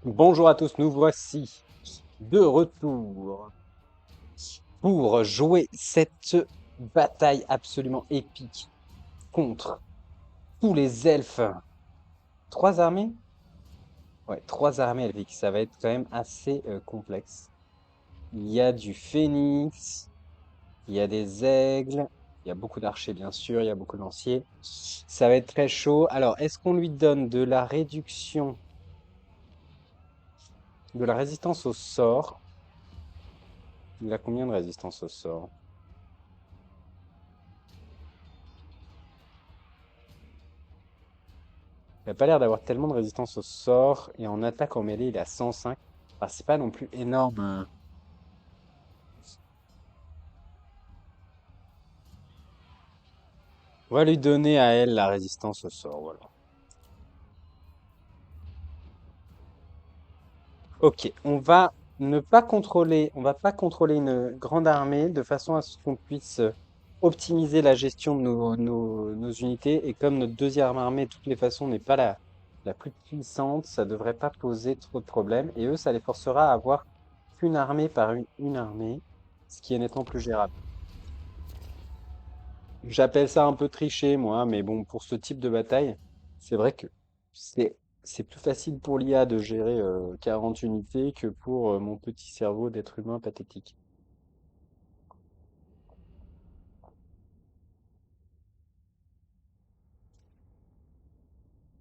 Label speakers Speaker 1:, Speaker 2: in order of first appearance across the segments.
Speaker 1: Bonjour à tous, nous voici de retour pour jouer cette bataille absolument épique contre tous les elfes. Trois armées? Ouais, trois armées elfiques, ça va être quand même assez complexe. Il y a du phénix, il y a des aigles, il y a beaucoup d'archers bien sûr, il y a beaucoup de lanciers. Ça va être très chaud. Alors, est-ce qu'on lui donne de la réduction, de la résistance au sort? Il a combien de résistance au sort? Il a pas l'air d'avoir tellement de résistance au sort. Et en attaque en mêlée, il est à 105. Enfin, c'est pas non plus énorme. On va lui donner à elle la résistance au sort, voilà. Ok, on va pas contrôler une grande armée de façon à ce qu'on puisse optimiser la gestion de nos unités. Et comme notre deuxième armée, de toutes les façons, n'est pas la plus puissante, ça devrait pas poser trop de problèmes. Et eux, ça les forcera à avoir qu'une armée par une armée, ce qui est nettement plus gérable. J'appelle ça un peu tricher, moi, mais bon, pour ce type de bataille, c'est vrai que c'est c'est plus facile pour l'IA de gérer 40 unités que pour mon petit cerveau d'être humain pathétique.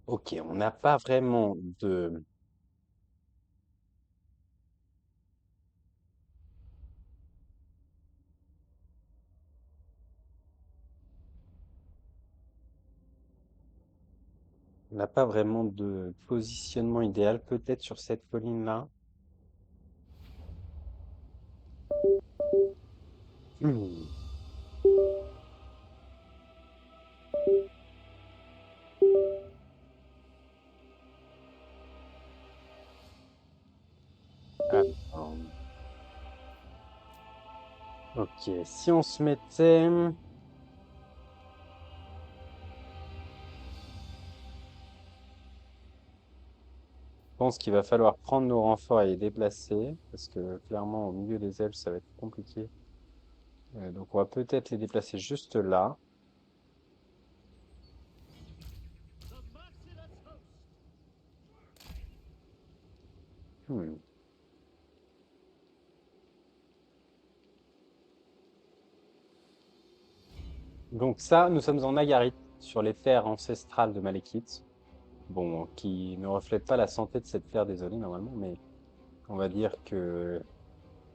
Speaker 1: Ok, on n'a pas vraiment de on n'a pas vraiment de positionnement idéal, peut-être sur cette colline-là. Hmm. Alors, ok, si on se mettait, je pense qu'il va falloir prendre nos renforts et les déplacer, parce que clairement, au milieu des ailes, ça va être compliqué. Donc on va peut-être les déplacer juste là. Hmm. Donc ça, nous sommes en Agarit, sur les terres ancestrales de Malekith. Bon, qui ne reflète pas la santé de cette terre, désolé normalement, mais on va dire que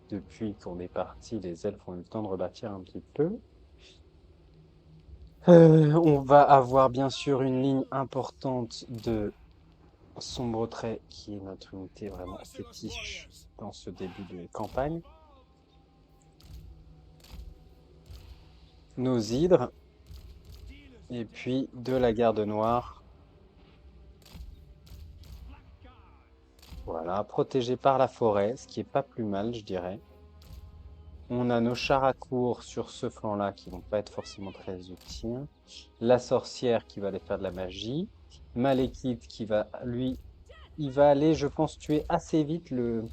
Speaker 1: depuis qu'on est parti, les elfes ont eu le temps de rebâtir un petit peu. On va avoir bien sûr une ligne importante de Sombre Trait, qui est notre unité vraiment fétiche dans ce début de campagne. Nos hydres, et puis de la garde noire. Voilà, protégé par la forêt, ce qui est pas plus mal, je dirais. On a nos chars à court sur ce flanc-là qui vont pas être forcément très utiles. La sorcière qui va aller faire de la magie. Malekith qui va, lui, il va aller, je pense, tuer assez vite le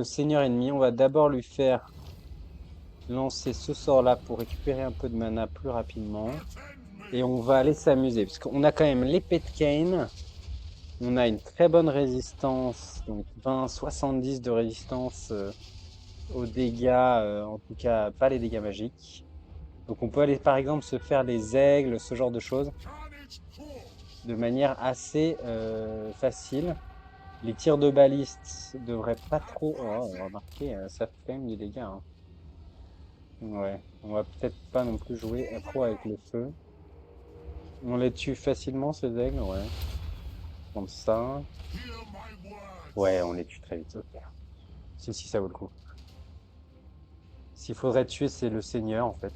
Speaker 1: seigneur ennemi. On va d'abord lui faire lancer ce sort-là pour récupérer un peu de mana plus rapidement. Et on va aller s'amuser, parce qu'on a quand même l'épée de Kain. On a une très bonne résistance, donc 20, 70 de résistance aux dégâts, en tout cas pas les dégâts magiques. Donc on peut aller par exemple se faire les aigles, ce genre de choses, de manière assez facile. Les tirs de baliste devraient pas trop... Oh, remarquez, ça fait quand même des dégâts, hein. Ouais, on va peut-être pas non plus jouer trop avec le feu. On les tue facilement ces aigles, ouais. Comme ça. Ouais, on les tue très vite. Ok. Si, ça vaut le coup. S'il faudrait tuer, c'est le seigneur en fait.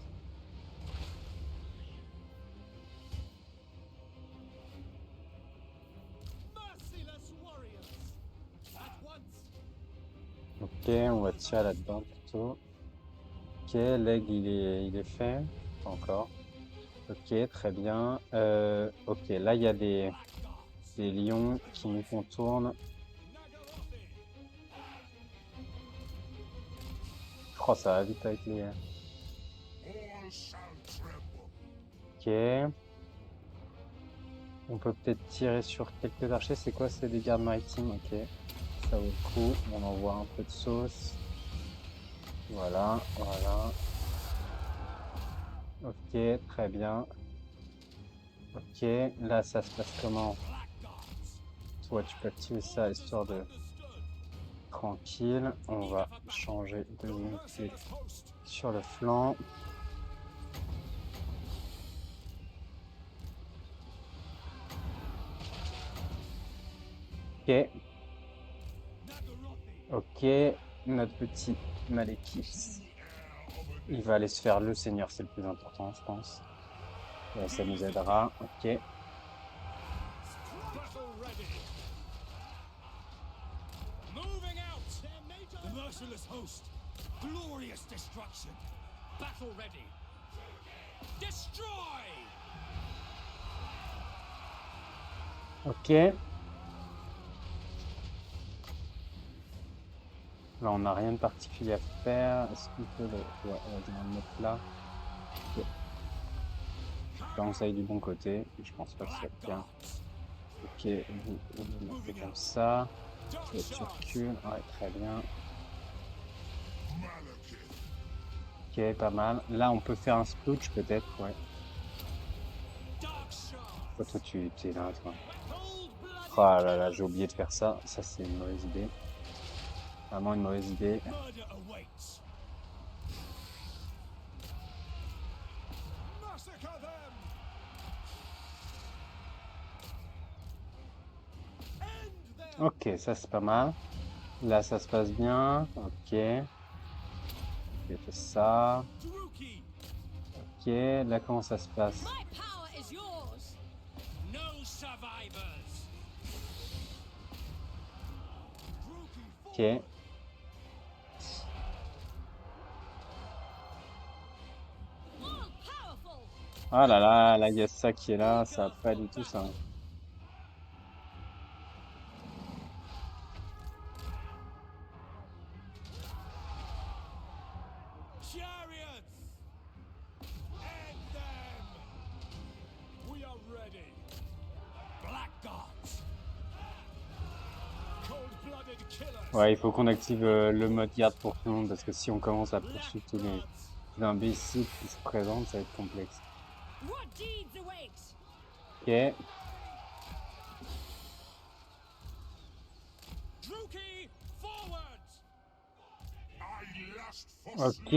Speaker 1: Ok, on va tirer là-dedans plutôt. Ok, l'aigle il est fait. Pas encore. Ok, très bien. Ok, là il y a des lions qui nous contournent. Oh, ça va vite avec les... Ok. On peut peut-être tirer sur quelques archers. C'est quoi? C'est des gardes maritimes. Ok. Ça vaut le coup. On envoie un peu de sauce. Voilà, voilà. Ok, très bien. Ok, là, ça se passe comment? Toi, tu peux activer ça, histoire de... Tranquille. On va changer de unité sur le flanc. Ok. Ok, notre petit Malekith. Il va aller se faire le seigneur, c'est le plus important, je pense. Ouais, ça nous aidera. Ok. Ok. Là, on n'a rien de particulier à faire. Est-ce qu'on peut le... Ouais, on va dire le mettre là. Ok. Là, on s'aille du bon côté. Je pense pas que ce soit le cas. Ok, vous le mettez comme ça. Toi, tu recules. Ouais, très bien. Ok, pas mal. Là, on peut faire un sploosh peut-être, ouais. Toi, tu es là, toi. Oh là là, j'ai oublié de faire ça. Ça, c'est une mauvaise idée. Vraiment une mauvaise idée. Ok, ça c'est pas mal. Là, ça se passe bien. Ok. J'ai fait ça. Ok. Là, comment ça se passe? Ok. Ah là là, là, il y a ça qui est là. Ça va pas du tout ça. Ouais, il faut qu'on active le mode garde pour tout le monde parce que si on commence à poursuivre tous les imbéciles qui se présentent, ça va être complexe. Ok. Ok.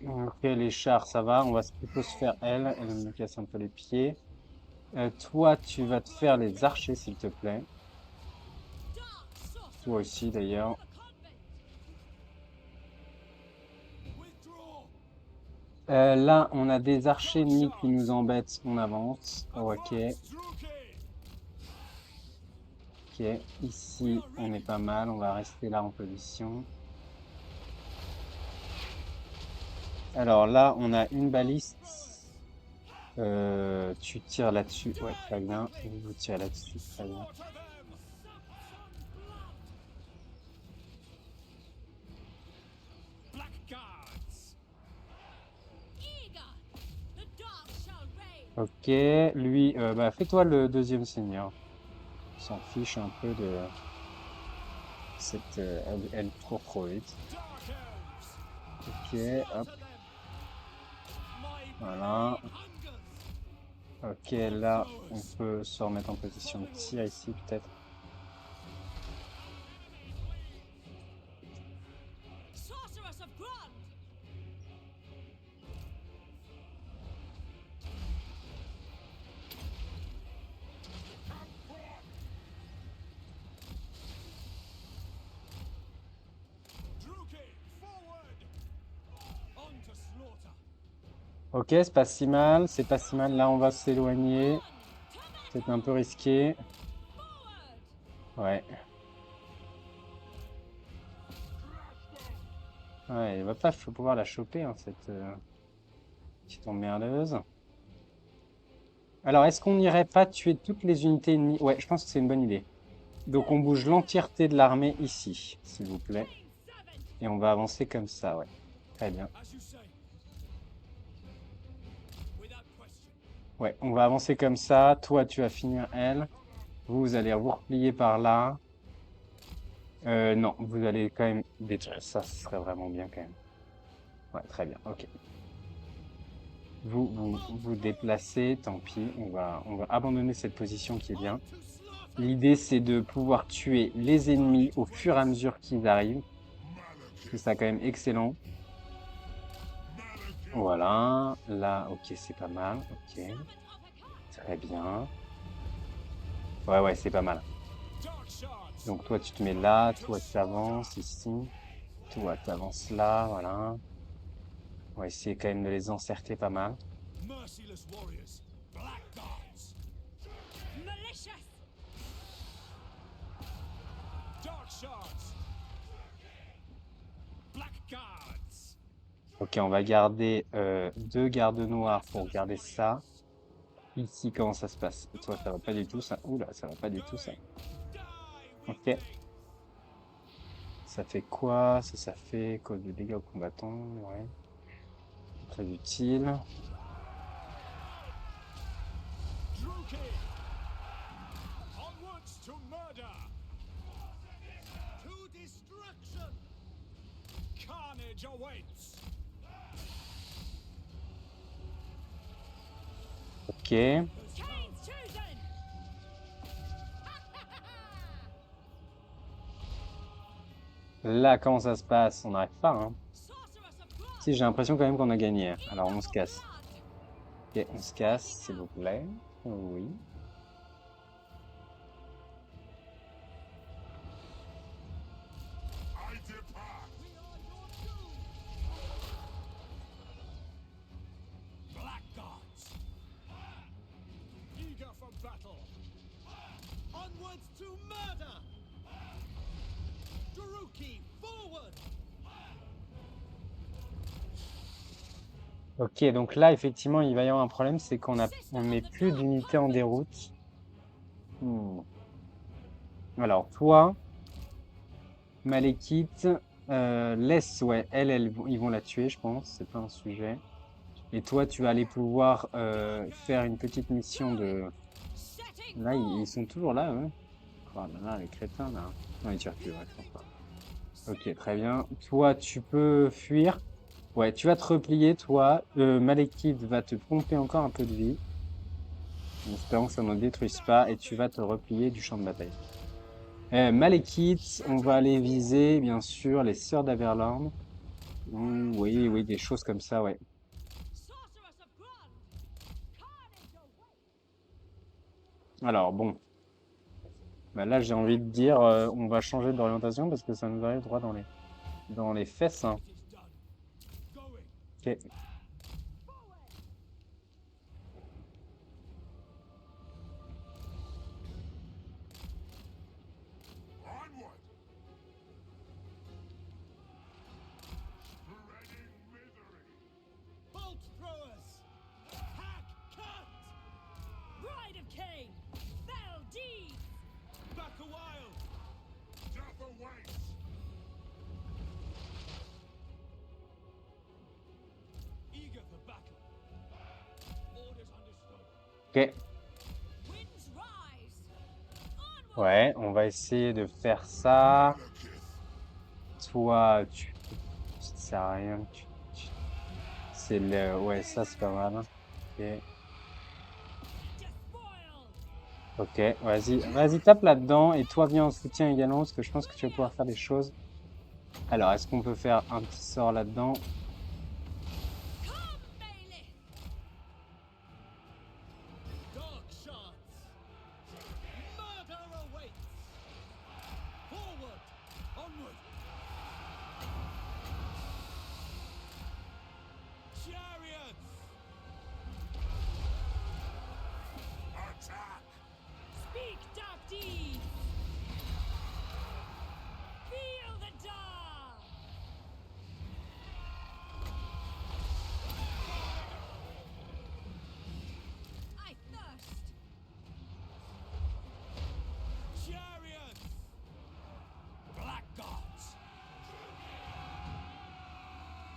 Speaker 1: Ok, les chars, ça va. On va plutôt se faire elle. Elle me casse un peu les pieds. Toi, tu vas te faire les archers, s'il te plaît. Toi aussi, d'ailleurs. Là, on a des archers ennemis qui nous embêtent. On avance. Oh, ok. Ok. Ici, on est pas mal. On va rester là en position. Alors là, on a une baliste. Tu tires là-dessus. Ouais, très bien. Vous tirez là-dessus. Très bien. Ok. Lui, bah, fais-toi le deuxième seigneur. On s'en fiche un peu de cette... elle court trop vite. Ok, hop. Voilà. Ok, là, on peut se remettre en position de tir ici, peut-être. Ok, c'est pas si mal, c'est pas si mal. Là, on va s'éloigner. C'est un peu risqué. Ouais. Ouais, il va pas pouvoir la choper, hein, cette petite emmerdeuse. Alors, est-ce qu'on n'irait pas tuer toutes les unités ennemies? Ouais, je pense que c'est une bonne idée. Donc, on bouge l'entièreté de l'armée ici, s'il vous plaît. Et on va avancer comme ça, ouais. Très bien. Ouais, on va avancer comme ça. Toi, tu vas finir elle. Vous allez vous replier par là. Non, vous allez quand même détruire ça, ce serait vraiment bien quand même. Ouais, très bien, ok. Vous déplacez, tant pis, on va abandonner cette position qui est bien. L'idée, c'est de pouvoir tuer les ennemis au fur et à mesure qu'ils arrivent. C'est ça quand même excellent. Voilà, là, ok, c'est pas mal, ok. Très bien. Ouais, ouais, c'est pas mal. Donc toi, tu te mets là, toi, tu avances ici. Toi, tu avances là, voilà. On va essayer quand même de les encercler pas mal. Ok, on va garder deux gardes noirs pour garder ça. Ici, comment ça se passe? Toi, ça va pas du tout, ça. Oula, ça va pas du tout, ça. Ok. Ça fait quoi? Ça fait cause de dégâts aux combattants. Ouais. Très utile. Ok. Là, comment ça se passe? On n'arrive pas, hein. Si, j'ai l'impression quand même qu'on a gagné, hein. Alors, on se casse. Ok, on se casse, s'il vous plaît. Oui. Ok, donc là, effectivement, il va y avoir un problème, c'est on met plus d'unités en déroute. Hmm. Alors, toi, Malekith, laisse, ouais, ils vont la tuer, je pense, c'est pas un sujet. Et toi, tu vas aller pouvoir faire une petite mission de... Là, ils sont toujours là, eux. Oh là là, les crétins, là. Non, ils tirent plus, ouais, je pense pas. Ok, très bien. Toi, tu peux fuir. Ouais, tu vas te replier, toi. Malekith va te pomper encore un peu de vie, en espérant que ça ne détruise pas, et tu vas te replier du champ de bataille. Malekith, on va aller viser, bien sûr, les sœurs d'Averland. Oui, oui, des choses comme ça, ouais. Alors, bon, bah là, j'ai envie de dire, on va changer d'orientation parce que ça nous arrive droit dans les fesses, hein. Ok. Ok. Ouais, on va essayer de faire ça. Toi, tu te sers à rien. C'est le, ouais, ça, c'est pas mal, hein. Ok. Ok, vas-y, tape là-dedans et toi viens en soutien également parce que je pense que tu vas pouvoir faire des choses. Alors, est-ce qu'on peut faire un petit sort là-dedans?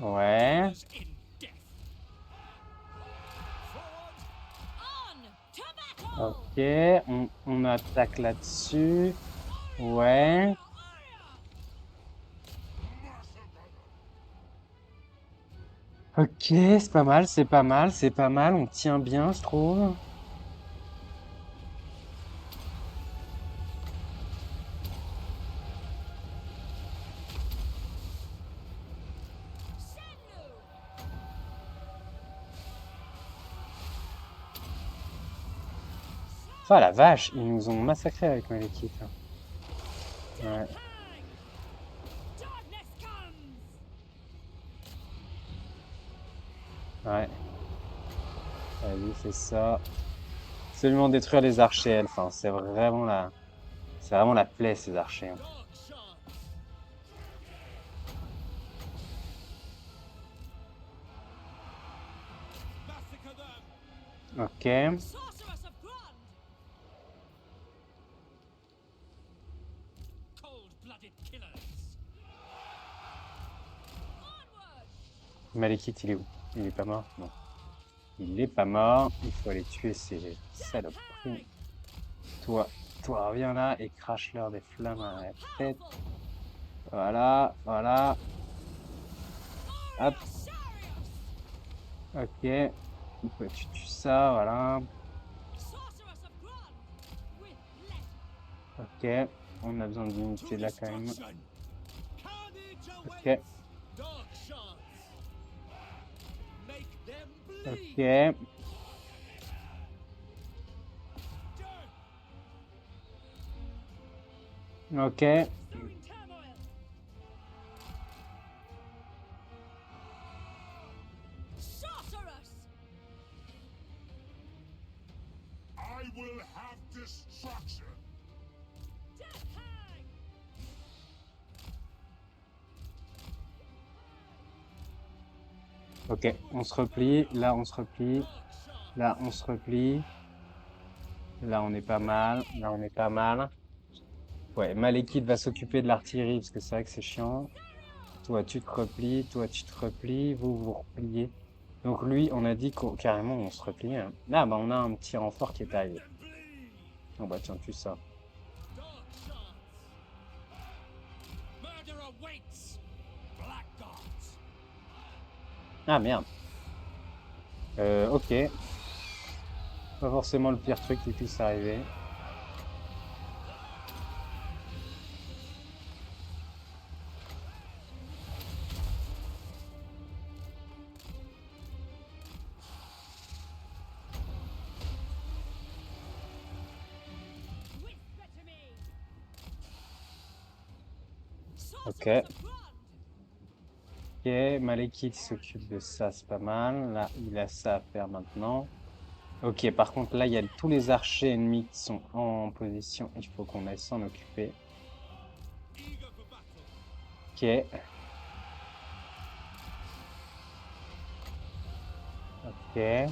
Speaker 1: Ouais. Ok, on attaque là-dessus. Ouais. Ok, c'est pas mal, c'est pas mal, c'est pas mal. On tient bien, je trouve. Oh la vache, ils nous ont massacrés avec Malekith, hein. Ouais, ouais. Vas-y, fais ça. Absolument détruire les archers elfes, hein. C'est vraiment la plaie, ces archers, hein. Ok. Malekith, il est où? Il est pas mort? Non. Il est pas mort. Il faut aller tuer ces saloperies. Toi, toi, reviens là et crache-leur des flammes à la tête. Voilà, voilà. Hop, ok. Toi, tu tues ça, voilà. Ok. On a besoin d'unité là quand même. Ok, ok, ok. Ok, on se replie. Là, on se replie. Là, on se replie. Là, on est pas mal. Là, on est pas mal. Ouais, Malekith va s'occuper de l'artillerie parce que c'est vrai que c'est chiant. Toi, tu te replies. Toi, tu te replies. Vous, vous repliez. Donc lui, on a dit carrément, on se replie, hein. Ah, bah, on a un petit renfort qui est arrivé. Oh, bah, tiens, tu ça. Ah, merde. Ok. Pas forcément le pire truc qui puisse arriver. Ok. Ok, Malekith s'occupe de ça, c'est pas mal. Là, il a ça à faire maintenant. Ok, par contre, là, il y a tous les archers ennemis qui sont en position. Il faut qu'on aille s'en occuper. Ok, ok, ok.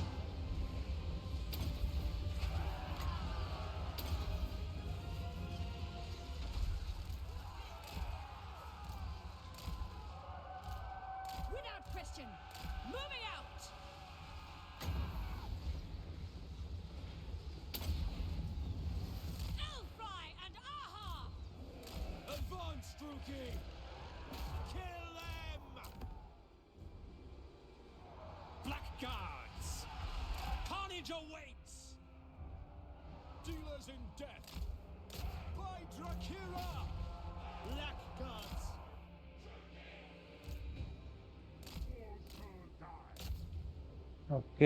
Speaker 1: Ok.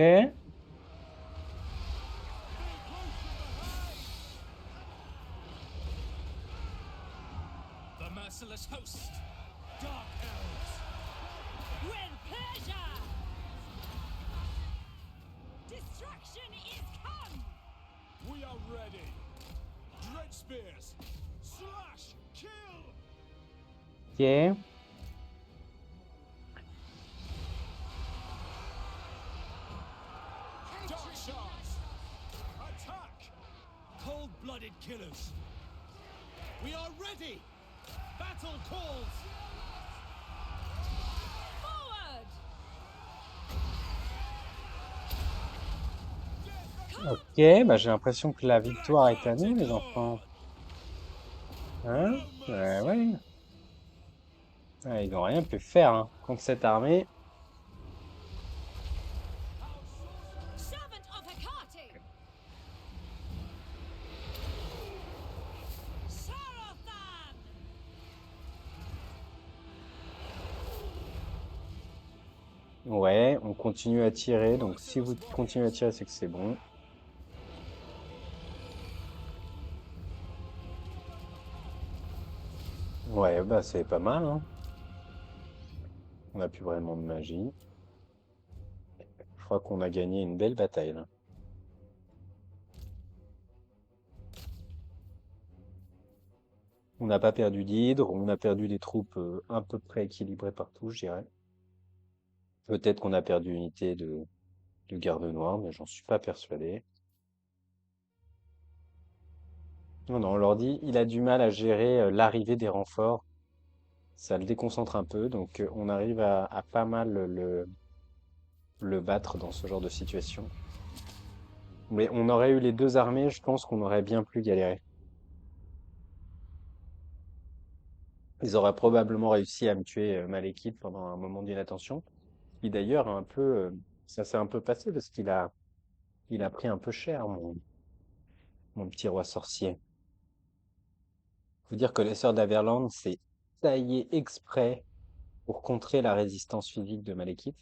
Speaker 1: Ok, bah j'ai l'impression que la victoire est à nous, les enfants. Hein? Ouais, ouais. Ah, ils n'ont rien pu faire hein, contre cette armée. Ouais, on continue à tirer. Donc si vous continuez à tirer, c'est que c'est bon. Ouais, bah c'est pas mal, hein. On a plus vraiment de magie. Je crois qu'on a gagné une belle bataille là. On n'a pas perdu d'hydre, on a perdu des troupes à peu près équilibrées partout, je dirais. Peut-être qu'on a perdu une unité de garde noire, mais j'en suis pas persuadé. Non, non, on leur dit, il a du mal à gérer l'arrivée des renforts. Ça le déconcentre un peu, donc on arrive à pas mal le battre dans ce genre de situation. Mais on aurait eu les deux armées, je pense qu'on aurait bien plus galéré. Ils auraient probablement réussi à me tuer Malekith pendant un moment d'inattention. Qui d'ailleurs a un peu, ça s'est un peu passé parce il a pris un peu cher, mon petit roi sorcier. Faut dire que les sœurs d'Averland, c'est taillé exprès pour contrer la résistance physique de Malekith.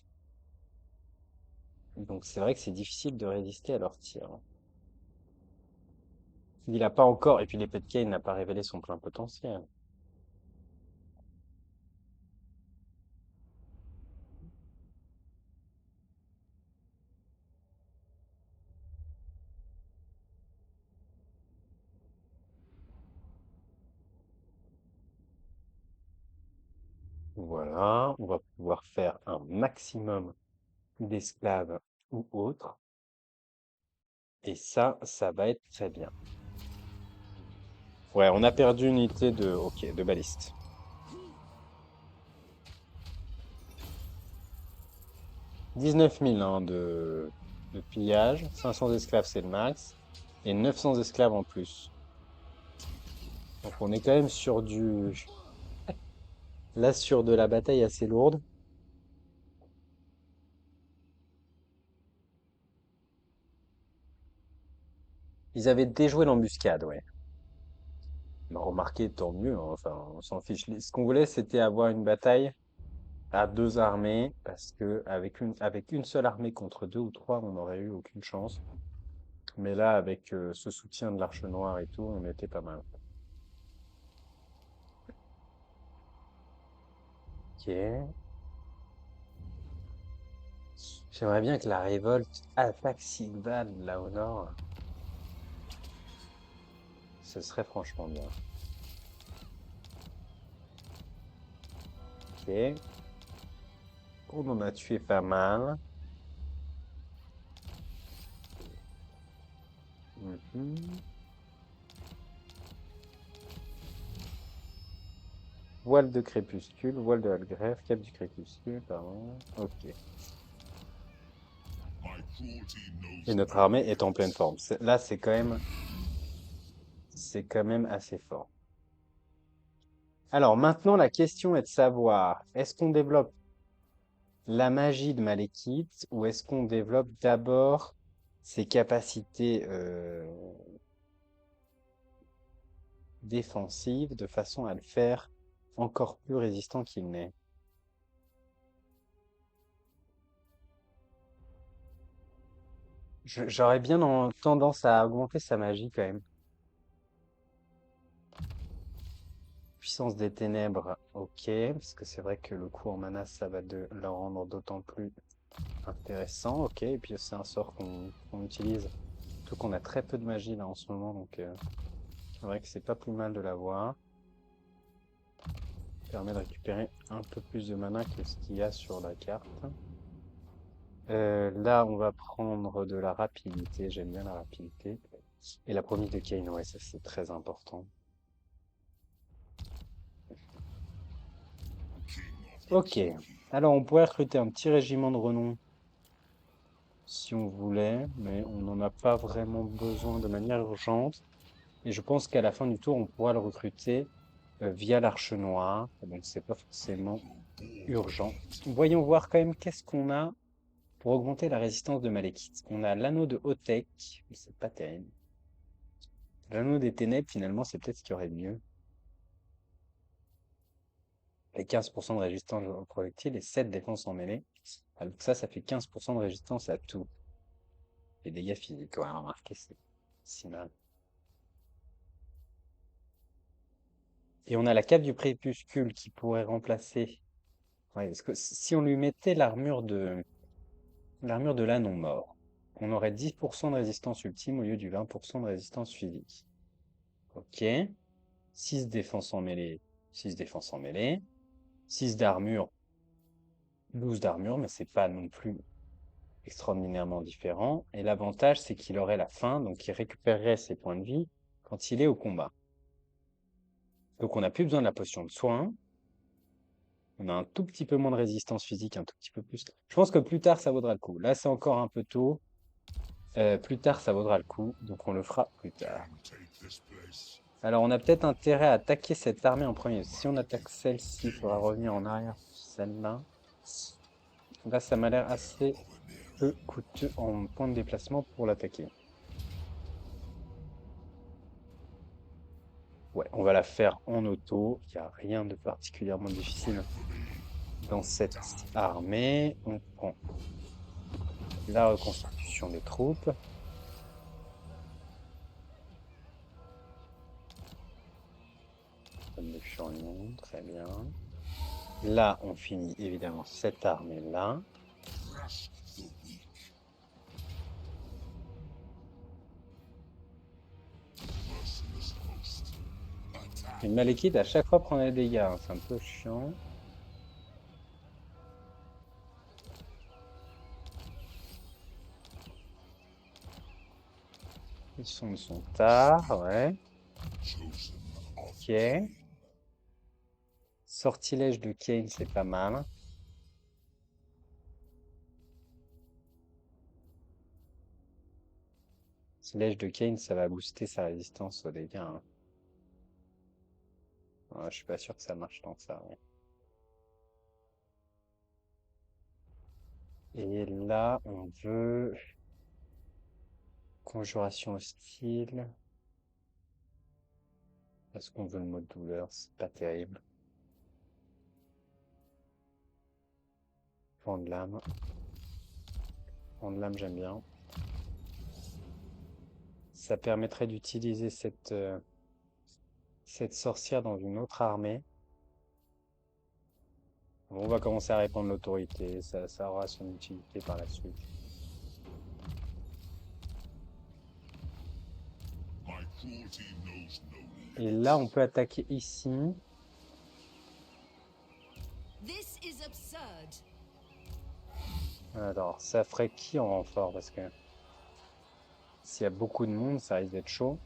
Speaker 1: Donc c'est vrai que c'est difficile de résister à leurs tirs. Il n'a pas encore, et puis l'épée de Kain n'a pas révélé son plein potentiel. Voilà, on va pouvoir faire un maximum d'esclaves ou autres. Et ça va être très bien. Ouais, on a perdu une unité ok, de baliste. 19 000 hein, de pillage, 500 esclaves c'est le max, et 900 esclaves en plus. Donc on est quand même sur là sur de la bataille assez lourde. Ils avaient déjoué l'embuscade, ouais. Bah, remarquez, tant mieux, hein, enfin, on s'en fiche. Ce qu'on voulait, c'était avoir une bataille à deux armées, parce que avec une seule armée contre deux ou trois, on n'aurait eu aucune chance. Mais là, avec ce soutien de l'Arche Noire et tout, on était pas mal. Ok. J'aimerais bien que la révolte attaque Sigval là au nord. Ce serait franchement bien. Ok. On en a tué pas mal. Mhm. Voile de crépuscule, voile de Algrève, cap du crépuscule, pardon. Ok. Et notre armée est en pleine forme. Là, c'est quand même assez fort. Alors maintenant, la question est de savoir, est-ce qu'on développe la magie de Malekith ou est-ce qu'on développe d'abord ses capacités défensives de façon à le faire encore plus résistant qu'il n'est? J'aurais bien tendance à augmenter sa magie quand même. Puissance des ténèbres, ok, parce que c'est vrai que le coup en mana, ça va le rendre d'autant plus intéressant, ok, et puis c'est un sort qu'on utilise, surtout qu'on a très peu de magie là en ce moment, donc c'est vrai que c'est pas plus mal de l'avoir. Permet de récupérer un peu plus de mana que ce qu'il y a sur la carte. Là, on va prendre de la rapidité, j'aime bien la rapidité. Et la promise de Kain, ouais, ça c'est très important. Ok, alors on pourrait recruter un petit régiment de renom si on voulait, mais on n'en a pas vraiment besoin de manière urgente. Et je pense qu'à la fin du tour, on pourra le recruter via l'Arche Noire, donc c'est pas forcément urgent. Voyons voir quand même qu'est-ce qu'on a pour augmenter la résistance de Malekith. On a l'anneau de Hotek, mais c'est pas terrible. L'anneau des ténèbres, finalement, c'est peut-être ce qu'il y aurait de mieux. Et 15% de résistance au projectile et 7 défense en mêlée. Alors ça fait 15% de résistance à tout. Les dégâts physiques, ouais, remarquez, c'est si mal. Et on a la cape du crépuscule qui pourrait remplacer. Ouais, parce que si on lui mettait l'armure de l'anneau mort, on aurait 10% de résistance ultime au lieu du 20% de résistance physique. Ok. 6 défense en mêlée, 6 défense en mêlée, 6 d'armure, 12 d'armure, mais c'est pas non plus extraordinairement différent. Et l'avantage, c'est qu'il aurait la faim, donc il récupérerait ses points de vie quand il est au combat. Donc on n'a plus besoin de la potion de soin. On a un tout petit peu moins de résistance physique, un tout petit peu plus. Je pense que plus tard, ça vaudra le coup. Là, c'est encore un peu tôt. Plus tard, ça vaudra le coup, donc on le fera plus tard. Alors, on a peut-être intérêt à attaquer cette armée en premier. Si on attaque celle-ci, il faudra revenir en arrière pour celle-là. Là, ça m'a l'air assez peu coûteux en point de déplacement pour l'attaquer. Ouais, on va la faire en auto. Il n'y a rien de particulièrement difficile dans cette armée. On prend la reconstitution des troupes. Comme de Furion, très bien. Là, on finit évidemment cette armée-là. Et Malekith, à chaque fois, prend des dégâts, hein. C'est un peu chiant. Ils sont tard, ouais. Ok. Sortilège de Kane, c'est pas mal. Sortilège de Kane, ça va booster sa résistance aux dégâts, hein. Ouais, je suis pas sûr que ça marche tant que ça, ouais. Et là, on veut conjuration hostile. Est-ce qu'on veut le mode douleur? C'est pas terrible. Vent de l'âme. Vent de l'âme, j'aime bien. Ça permettrait d'utiliser cette sorcière dans une autre armée. Bon, on va commencer à répandre l'autorité. Ça aura son utilité par la suite. Et là, on peut attaquer ici. Alors, ça ferait qui en renfort? Parce que s'il y a beaucoup de monde, ça risque d'être chaud.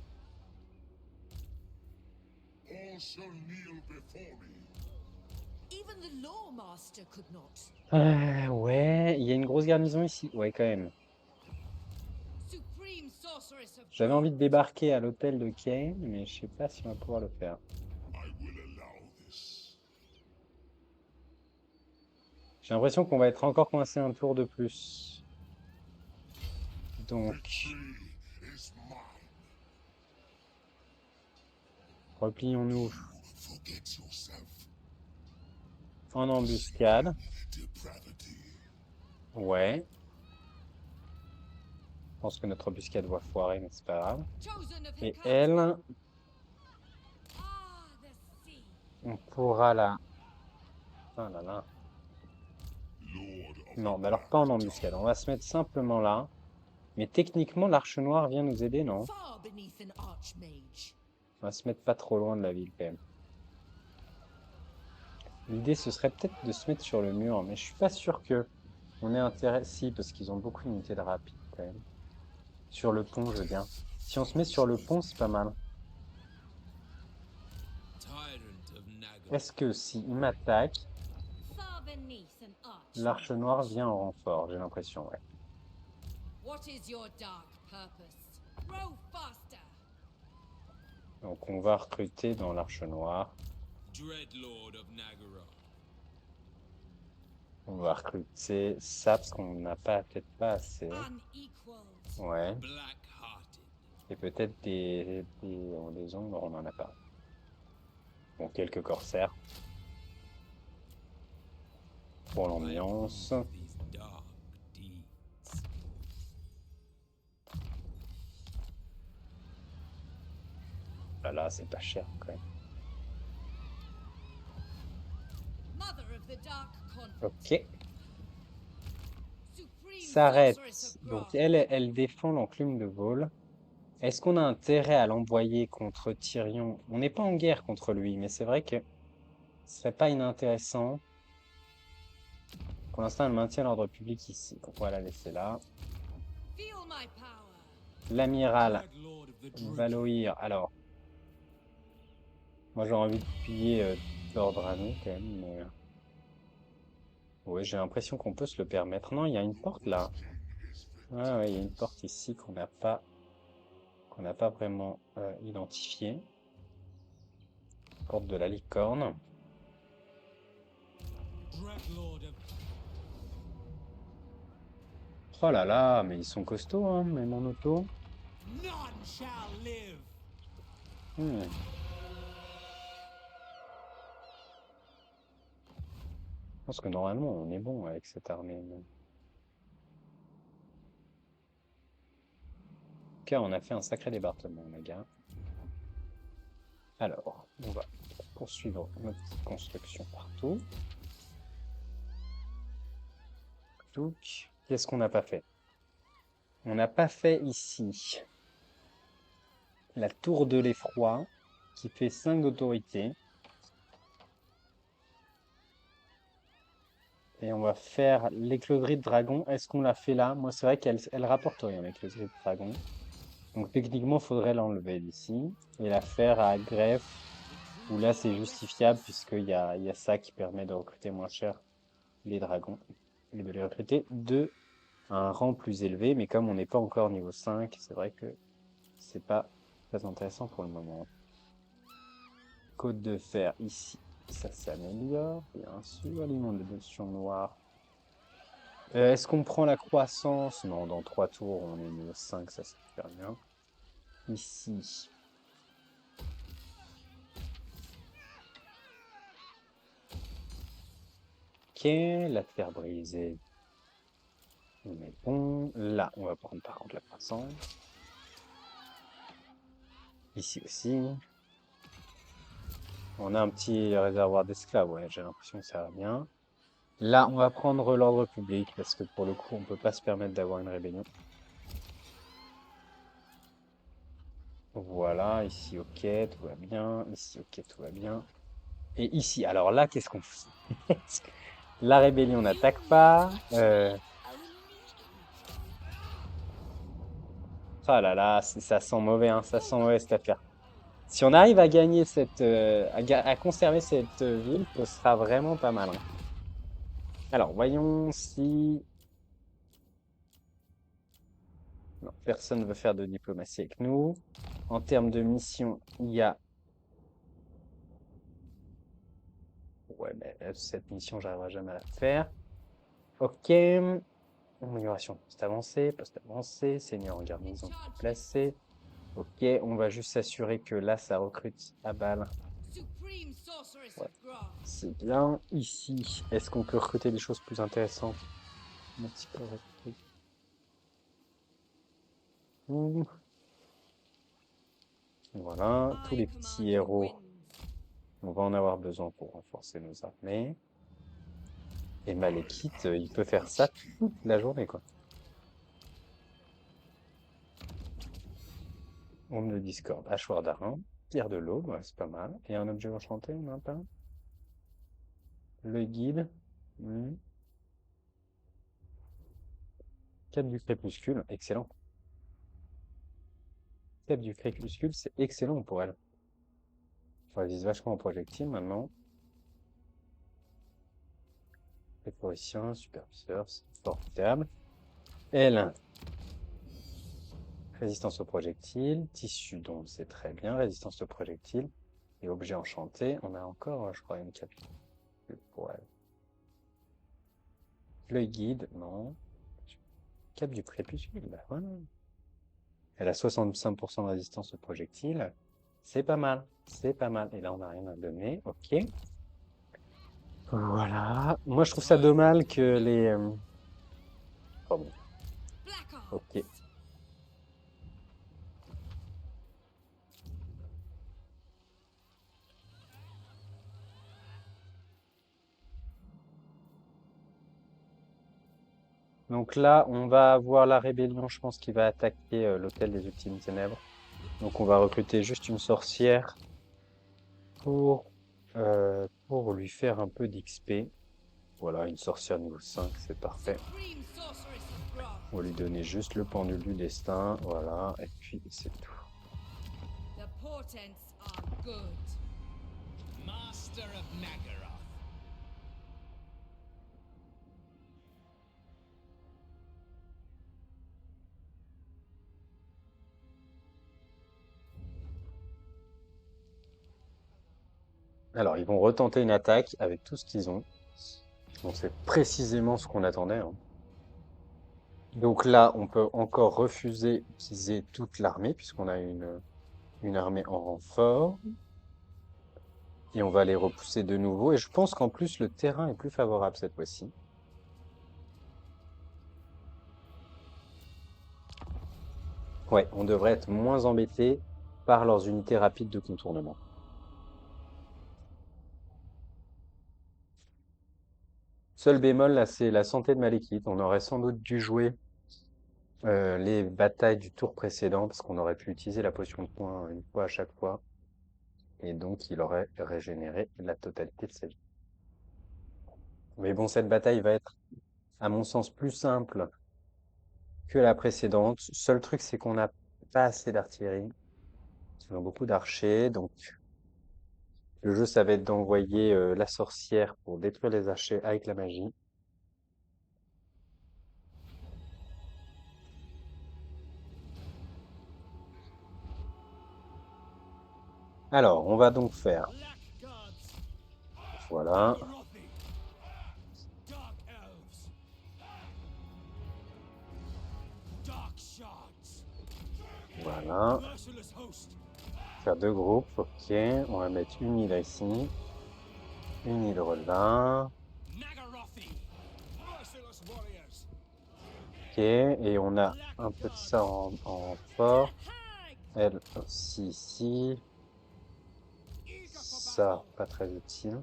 Speaker 1: Ouais, il y a une grosse garnison ici. Ouais, quand même. J'avais envie de débarquer à l'hôtel de Kane, mais je sais pas si on va pouvoir le faire. J'ai l'impression qu'on va être encore coincé un tour de plus. Donc, replions-nous en embuscade. Ouais. Je pense que notre embuscade va foirer, mais c'est pas grave. Et elle, on pourra la... Ah là là. Non, mais alors pas en embuscade. On va se mettre simplement là. Mais techniquement, l'Arche Noire vient nous aider, non? On va se mettre pas trop loin de la ville, quand même. L'idée, ce serait peut-être de se mettre sur le mur, mais je suis pas sûr que on ait intérêt... Si, parce qu'ils ont beaucoup d'unités de rapide, quand même. Sur le pont, je veux bien. Si on se met sur le pont, c'est pas mal. Est-ce que s'il m'attaque, l'Arche Noire vient en renfort? J'ai l'impression, ouais.
Speaker 2: What is your dark purpose? Row faster.
Speaker 1: Donc on va recruter dans l'Arche Noire.
Speaker 3: Dreadlord of Nagara.
Speaker 1: On va recruter ça parce qu'on n'a pas, peut-être pas assez.
Speaker 2: Unequaled.
Speaker 1: Ouais.
Speaker 3: Black-hearted.
Speaker 1: Et peut-être des ombres, on n'en a pas. Bon, quelques corsaires. Pour l'ambiance.
Speaker 3: These dark deeds.
Speaker 1: Là, c'est pas cher quand même.
Speaker 2: Mother of the Dark Convent.
Speaker 1: Ok.
Speaker 2: Supreme
Speaker 1: S'arrête.
Speaker 2: Sorceress of
Speaker 1: Donc
Speaker 2: Grath.
Speaker 1: elle défend l'enclume de Vol. Est-ce qu'on a intérêt à l'envoyer contre Tyrion? On n'est pas en guerre contre lui, mais c'est vrai que ce serait pas inintéressant. Pour l'instant, elle maintient l'ordre public ici. Donc on va la laisser là.
Speaker 2: Feel my power.
Speaker 1: L'amiral
Speaker 3: Draglord of the Druid.
Speaker 1: Valoïr. Alors, moi j'ai envie de piller l'ordre à nous quand même. Mais... ouais, j'ai l'impression qu'on peut se le permettre. Non, il y a une porte là. Ouais, il y a une porte ici qu'on n'a pas vraiment identifiée. Porte de la licorne.
Speaker 3: Draglord of
Speaker 1: Oh là là, mais ils sont costauds, hein, même en auto.
Speaker 3: None shall live.
Speaker 1: Hmm. Je pense que normalement, on est bon avec cette armée. Mais... en tout cas, on a fait un sacré débarquement, les gars. Alors, on va poursuivre notre petite construction partout. Donc, qu'est-ce qu'on n'a pas fait? On n'a pas fait ici la tour de l'effroi, qui fait 5 d'autorité. Et on va faire l'écloserie de dragon. Est-ce qu'on l'a fait là? Moi, c'est vrai qu'elle rapporte rien, l'écloserie de dragon. Donc, techniquement, il faudrait l'enlever d'ici. Et la faire à greffe, où là, c'est justifiable, puisqu'il y a ça qui permet de recruter moins cher les dragons. Et de les recruter de un rang plus élevé. Mais comme on n'est pas encore niveau 5, c'est vrai que c'est pas très intéressant pour le moment. Côte de fer ici, ça s'améliore, bien sûr. Aliment de notion noire. Est-ce qu'on prend la croissance? Non, dans 3 tours, on est niveau 5, ça c'est super bien. Ici. Ok, la terre brisée. On est bon. Là, on va prendre par contre la croissance. Ici aussi. On a un petit réservoir d'esclaves, ouais, j'ai l'impression que ça va bien. Là, on va prendre l'ordre public, parce que pour le coup, on peut pas se permettre d'avoir une rébellion. Voilà, ici, ok, tout va bien. Ici, ok, tout va bien. Et ici, alors là, qu'est-ce qu'on fait? La rébellion n'attaque pas. Ah là là, ça sent mauvais, hein, ça sent mauvais cette affaire. Si on arrive à gagner à conserver cette ville, ce sera vraiment pas mal, hein. Alors, voyons si... Non, personne ne veut faire de diplomatie avec nous. En termes de mission, il y a... ouais, mais cette mission, j'arriverai jamais à la faire. Ok. Amélioration post avancé, seigneur en garnison placé. Ok, on va juste s'assurer que là, ça recrute à balle.
Speaker 2: Supreme Sorceress
Speaker 1: Ouais,
Speaker 2: of Grath.
Speaker 1: c'est bien. Ici, est-ce qu'on peut recruter des choses plus intéressantes? Un petit peu recruter. Ouh. Voilà, tous les
Speaker 2: I
Speaker 1: petits
Speaker 2: command the
Speaker 1: héros,
Speaker 2: winds.
Speaker 1: on va en avoir besoin pour renforcer nos armées. Et Malekith, il peut faire ça toute la journée, quoi. Ombre de discorde, hachoir d'airain, pierre de l'aube, ouais, c'est pas mal. Et un objet enchanté, on en a pas un? Le guide. Hmm. Cap du crépuscule, excellent. Cap du crépuscule, c'est excellent pour elle. Elle vise vachement en projectile maintenant. Léporicien, superviseur, c'est formidable. Elle, Résistance aux projectiles, tissu donc c'est très bien, résistance aux projectiles. Et objet enchanté, on a encore, je crois, une cape pour elle. L'œil guide, non. Cape du crépuscule, bah voilà. Elle a 65% de résistance aux projectiles. C'est pas mal, c'est pas mal. Et là, on n'a rien à donner, ok. Voilà. Moi, je trouve ça dommage que les... Oh bon,
Speaker 2: Black Arts.
Speaker 1: ok. Donc là, on va avoir la rébellion, je pense, qui va attaquer l'hôtel des Ultimes Ténèbres. Donc on va recruter juste une sorcière pour lui faire un peu d'XP. Voilà, une sorcière niveau 5, c'est parfait.
Speaker 2: Supreme sorceress of Grog.
Speaker 1: On va lui donner juste le pendule du destin, voilà, et puis c'est tout.
Speaker 2: The portents are good.
Speaker 3: Master of Nagaroth.
Speaker 1: Alors, ils vont retenter une attaque avec tout ce qu'ils ont. Donc c'est précisément ce qu'on attendait, hein. Donc là, on peut encore refuser qu'ils aient toute l'armée, puisqu'on a une armée en renfort. Et on va les repousser de nouveau. Et je pense qu'en plus, le terrain est plus favorable cette fois-ci. Ouais, on devrait être moins embêté par leurs unités rapides de contournement. Seul bémol, là, c'est la santé de Malekith. On aurait sans doute dû jouer les batailles du tour précédent, parce qu'on aurait pu utiliser la potion de points une fois à chaque fois. Et donc, il aurait régénéré la totalité de sa vie. Mais bon, cette bataille va être, à mon sens, plus simple que la précédente. Seul truc, c'est qu'on n'a pas assez d'artillerie. On a beaucoup d'archers, donc le jeu, ça va être d'envoyer la sorcière pour détruire les archers avec la magie. Alors, on va donc faire,
Speaker 3: Black Gods.
Speaker 1: voilà,
Speaker 3: Nagarothi. Dark Elves. Dark Shards.
Speaker 1: voilà,
Speaker 3: Merciless Host.
Speaker 1: faire deux groupes, ok, on va mettre une hydre ici, une hydre là,
Speaker 3: Nagarothi. Merciless Warriors.
Speaker 1: ok, et on a un peu de ça en fort,
Speaker 2: Hag.
Speaker 1: elle aussi ici,
Speaker 3: Eager for
Speaker 1: ça,
Speaker 3: battle.
Speaker 1: pas très utile.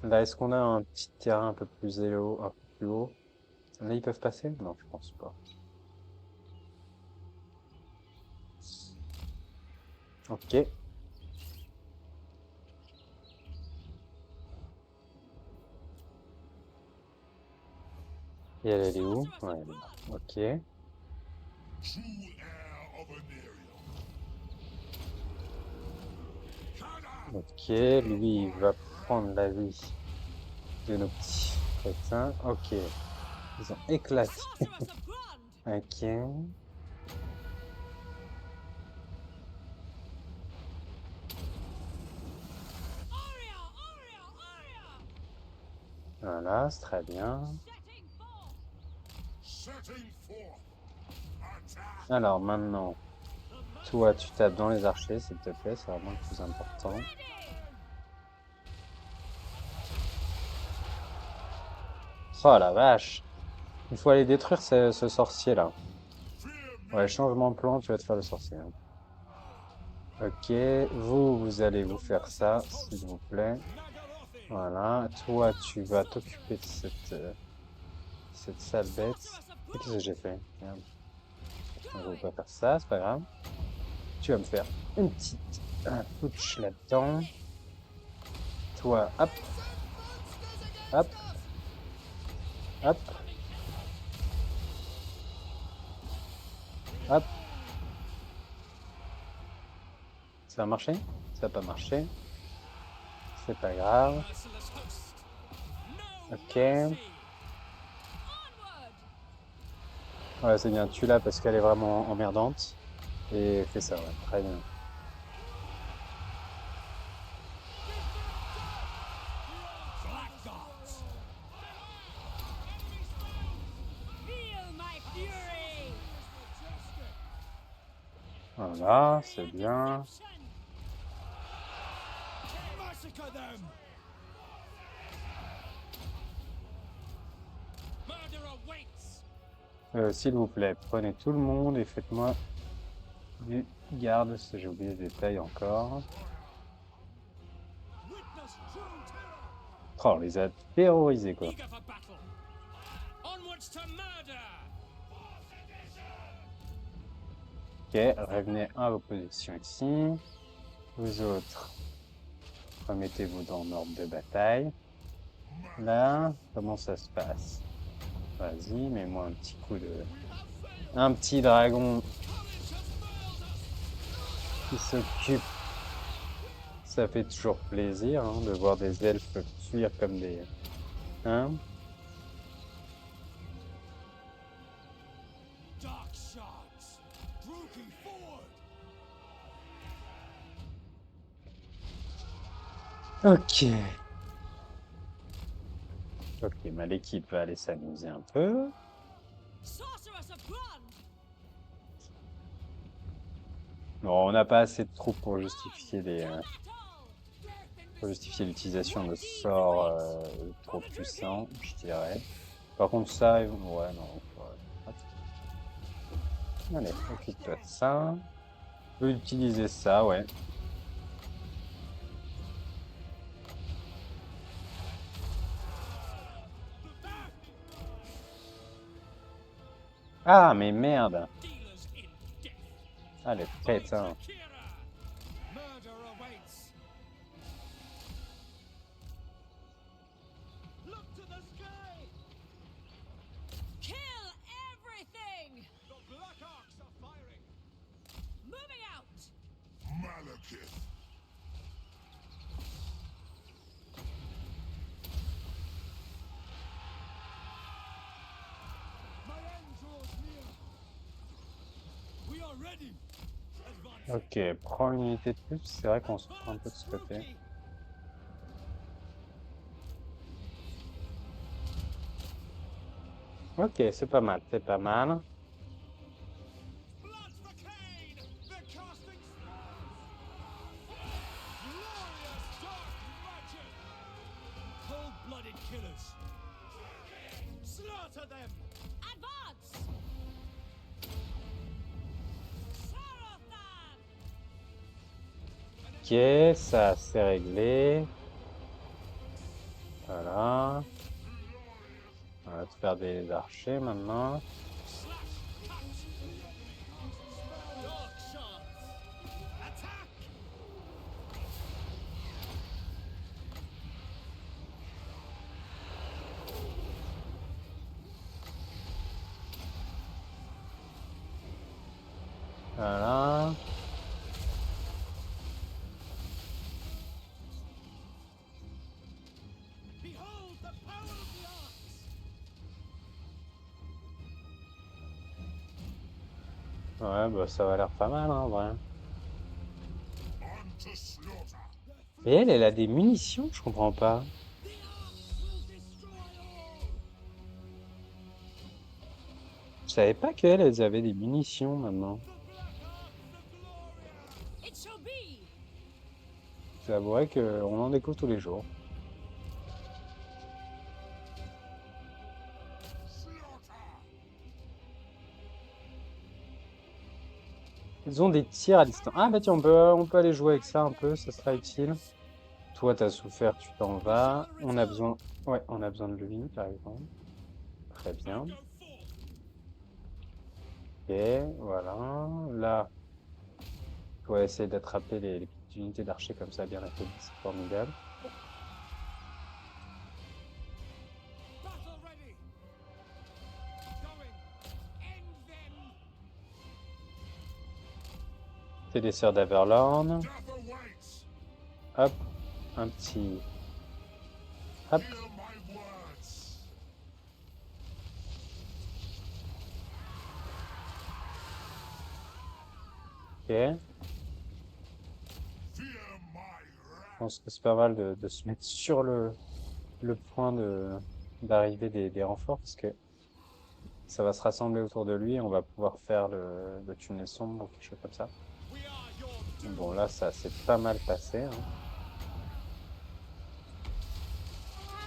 Speaker 1: Là, est-ce qu'on a un petit terrain un peu plus élevé, un peu plus haut? Là, ils peuvent passer? Non, je pense pas. Ok. Et elle est où?
Speaker 2: Sorceress
Speaker 1: Ouais,
Speaker 2: of
Speaker 1: elle est là.
Speaker 2: Grog.
Speaker 1: Ok.
Speaker 4: True heir of Anariel.
Speaker 1: Ok, lui, il va prendre la vie de nos petits crétins. Ok, ils ont éclaté.
Speaker 2: Sorceress of Grund.
Speaker 1: Ok.
Speaker 2: Aria, Aria, Aria.
Speaker 1: Voilà, c'est très bien.
Speaker 2: Setting forth.
Speaker 4: Setting forth. Attack.
Speaker 1: Alors maintenant, toi, tu tapes dans les archers, s'il te plaît, c'est vraiment le plus important.
Speaker 2: Ready.
Speaker 1: Oh la vache! Il faut aller détruire ce sorcier-là.
Speaker 4: Fear
Speaker 1: Ouais, changement de plan, tu vas te faire le sorcier, hein. Ok, vous allez vous faire ça, s'il vous plaît.
Speaker 3: Nagarothi.
Speaker 1: Voilà, toi, tu vas t'occuper de cette sale bête.
Speaker 2: Sorceress of
Speaker 1: Qu'est-ce
Speaker 2: Grog.
Speaker 1: que j'ai fait? Merde, je ne vais pas faire ça, c'est pas grave. Tu vas me faire une petite putsch là-dedans. Toi, hop, hop, hop, hop. Ça va marcher? Ça va pas marcher. C'est pas grave.
Speaker 3: Merciless Host. No
Speaker 1: Ok.
Speaker 3: mercy.
Speaker 2: Onward.
Speaker 1: Ouais, c'est bien. Tue-la parce qu'elle est vraiment emmerdante. Et fais ça, ouais. Très bien.
Speaker 3: Blackguards!
Speaker 2: Feel my fury!
Speaker 1: Voilà, c'est
Speaker 2: And
Speaker 1: bien.
Speaker 2: deception!
Speaker 3: Massacre them! Murder awaits!
Speaker 1: S'il vous plaît, prenez tout le monde et faites-moi du garde. J'ai oublié le détail encore.
Speaker 3: Witness true terror!
Speaker 1: Oh, on les a terrorisés, quoi.
Speaker 3: Eager for battle! Onwards to murder!
Speaker 1: Ok, revenez à vos positions ici. Vous autres, remettez-vous dans l'ordre de bataille. Là, comment ça se passe? Vas-y, mets-moi un petit coup de... Un petit dragon qui s'occupe. Ça fait toujours plaisir hein, de voir des elfes fuir comme des... Hein?
Speaker 3: Dark shards! Brookie forward!
Speaker 1: Ok. Ok, bah, l'équipe va aller s'amuser un peu.
Speaker 2: Sorceress of blood!
Speaker 1: Bon, on n'a pas assez de troupes pour justifier
Speaker 2: Battle!
Speaker 1: pour justifier l'utilisation de sorts trop puissants, je dirais. Par contre, ça, ouais, non. Allez, occupe-toi de ça. On peut utiliser ça, ouais. Ah, mais merde!
Speaker 3: Dealers in death!
Speaker 1: Allez, putain.
Speaker 3: Kira! Murder awaits! Look to the sky!
Speaker 2: Kill everything!
Speaker 3: The Black Arcs are firing!
Speaker 2: Moving out!
Speaker 4: Malekith.
Speaker 3: My end draws near! We are ready! Advance!
Speaker 1: Ok, prends une unité de plus. C'est vrai qu'on se prend un peu de ce côté. Ok, c'est pas mal, c'est pas mal.
Speaker 3: Blood for Cain! They're casting spells! Glorious dark magic! Cold-blooded killers! Slaughter them!
Speaker 2: Advance! Sarathan!
Speaker 1: Ok, ça c'est réglé. Voilà. On va te faire des archers maintenant.
Speaker 3: Slash! Cut! Dark shards! Attack!
Speaker 1: Voilà.
Speaker 3: Behold the power of the arts!
Speaker 1: Ouais, bah ça va l'air pas mal, hein, en vrai.
Speaker 4: On to slaughter.
Speaker 1: Et elle a des munitions, je comprends pas.
Speaker 3: The arts will destroy all!
Speaker 1: Je savais pas qu'elles avaient des munitions maintenant.
Speaker 3: The Black Arcs of Gloria!
Speaker 2: It shall be!
Speaker 1: J'avouerais qu'on en découvre tous les jours.
Speaker 4: Slaughter.
Speaker 1: Ils ont des tirs à distance. Ah bah tiens, on peut aller jouer avec ça un peu, ça sera utile. Toi, t'as souffert, tu t'en vas. On a besoin... Ouais, on a besoin de lui, par exemple. Très bien.
Speaker 3: Go forth!
Speaker 1: Ok, voilà. Là, on va essayer d'attraper les petites unités d'archers comme ça, bien affaiblies, c'est formidable.
Speaker 3: Battle ready! Going! End them!
Speaker 1: C'est des sœurs d'Averlorn.
Speaker 4: Death awaits.
Speaker 1: Hop, un petit... Hop,
Speaker 4: Hear my words.
Speaker 1: Je
Speaker 4: Fear my wrath.
Speaker 1: pense que c'est pas mal de se mettre sur le point d'arrivée des renforts parce que ça va se rassembler autour de lui et on va pouvoir faire le tunnel sombre ou quelque chose comme ça.
Speaker 3: We are your
Speaker 1: Bon,
Speaker 3: doom.
Speaker 1: là, ça s'est pas mal passé, hein.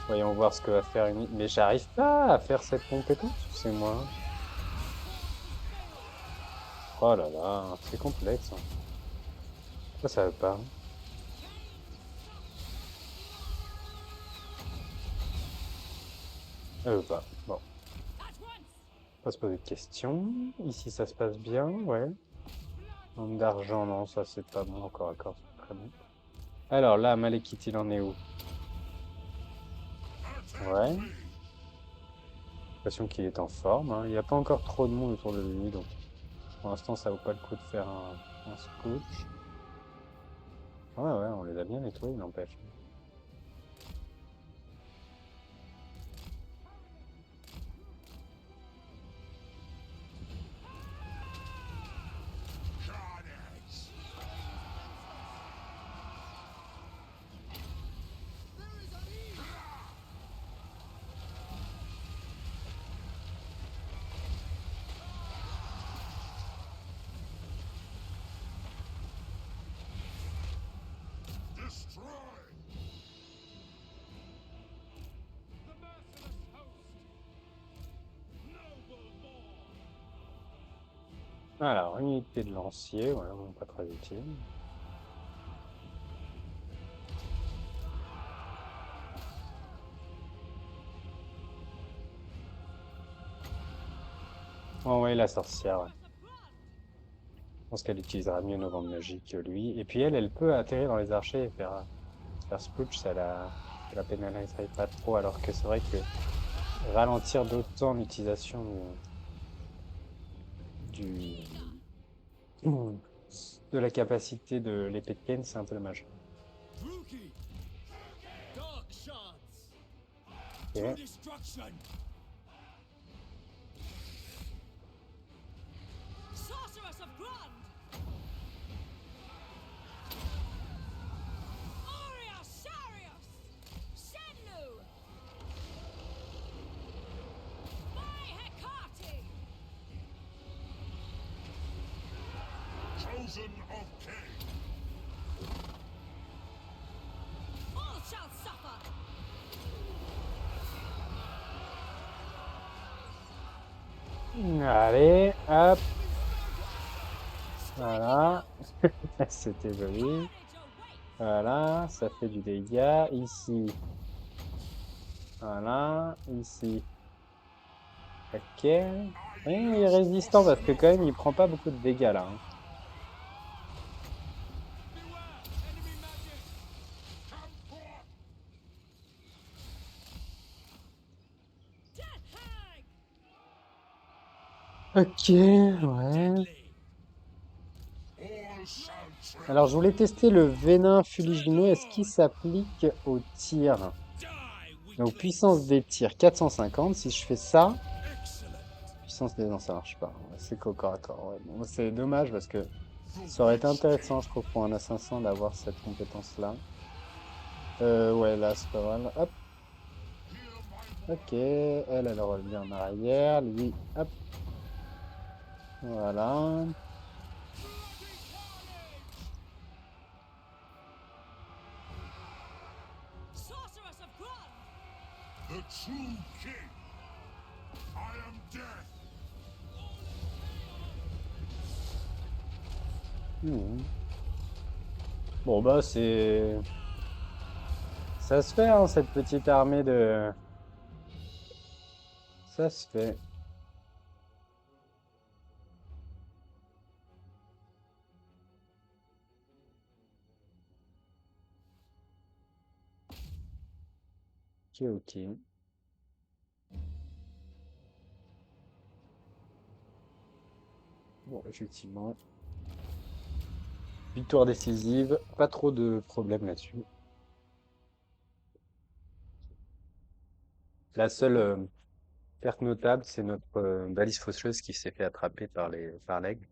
Speaker 1: Voyons voir ce que va faire une... Mais j'arrive pas à faire cette compétence, ou c'est moi? Oh là là, c'est complexe, hein. Pourquoi ça veut pas? Elle veut pas. Bon,
Speaker 2: At once!
Speaker 1: on va se poser de questions. Ici, ça se passe bien, ouais. Nombre d'argent, non, ça c'est pas bon encore, d'accord, c'est pas très bon. Alors là, Malekith, il en est où? Ouais,
Speaker 4: Attend me.
Speaker 1: l'impression qu'il est en forme, hein. Il n'y a pas encore trop de monde autour de lui, donc pour l'instant, ça vaut pas le coup de faire un spooch. Ouais, ouais, on les a bien nettoyés, n'empêche.
Speaker 4: Carnage. Destroy.
Speaker 3: The merciless host. Noble born.
Speaker 1: Alors, unité de lancier, ouais, bon, pas très utile. Oh ouais, la sorcière, ouais. Je pense qu'elle utilisera mieux nos bandes magiques que lui. Et puis elle peut atterrir dans les archers et faire sploosh, ça la pénaliserait pas trop, alors que c'est vrai que ralentir d'autant l'utilisation du, de la capacité de l'épée de Kane, c'est un peu dommage.
Speaker 3: Rookie. Dark shards. To
Speaker 1: Ok.
Speaker 3: destruction.
Speaker 2: Sorceress of Grund! Aurea Sarius! Shenlu! By Hecate!
Speaker 4: Chosen of Cain.
Speaker 2: All shall suffer!
Speaker 1: Allez, hop, voilà. C'était joli.
Speaker 2: Carnage awaits!
Speaker 1: Voilà, ça fait du dégât. Ici, voilà, ici. Ok. Et il est résistant parce que quand même, il prend pas beaucoup de dégâts là, hein.
Speaker 3: Beware. Enemy magic.
Speaker 4: Come forth.
Speaker 2: Death Hag!
Speaker 1: Ok, ouais.
Speaker 3: Deadly.
Speaker 4: All shall tremble.
Speaker 1: Alors, je voulais tester le venin fuligineux. Est-ce qu'il s'applique au tir?
Speaker 3: Die,
Speaker 1: Donc,
Speaker 3: weaklings.
Speaker 1: puissance des tirs 450. Si je fais ça,
Speaker 3: Excellent.
Speaker 1: puissance des... Non, ça marche pas. Ouais, c'est qu'au corps à corps. Ouais. Bon, c'est dommage parce que
Speaker 4: The
Speaker 1: ça aurait été
Speaker 4: Witch
Speaker 1: intéressant,
Speaker 4: King.
Speaker 1: je trouve, pour un assassin d'avoir cette compétence-là. Ouais, là, c'est pas mal. Hop,
Speaker 4: Hear my
Speaker 1: ok. Elle revient en arrière. Lui, hop, voilà.
Speaker 2: Sorceress of Grund!
Speaker 4: the true king. I am death.
Speaker 1: Mhm. Bon, bah, c'est... Ça se fait, hein, cette petite armée de... Ça se fait. Ok, ok. Bon, effectivement. Victoire décisive. Pas trop de problèmes là-dessus. La seule perte notable, c'est notre balise faucheuse qui s'est fait attraper par l'aigle.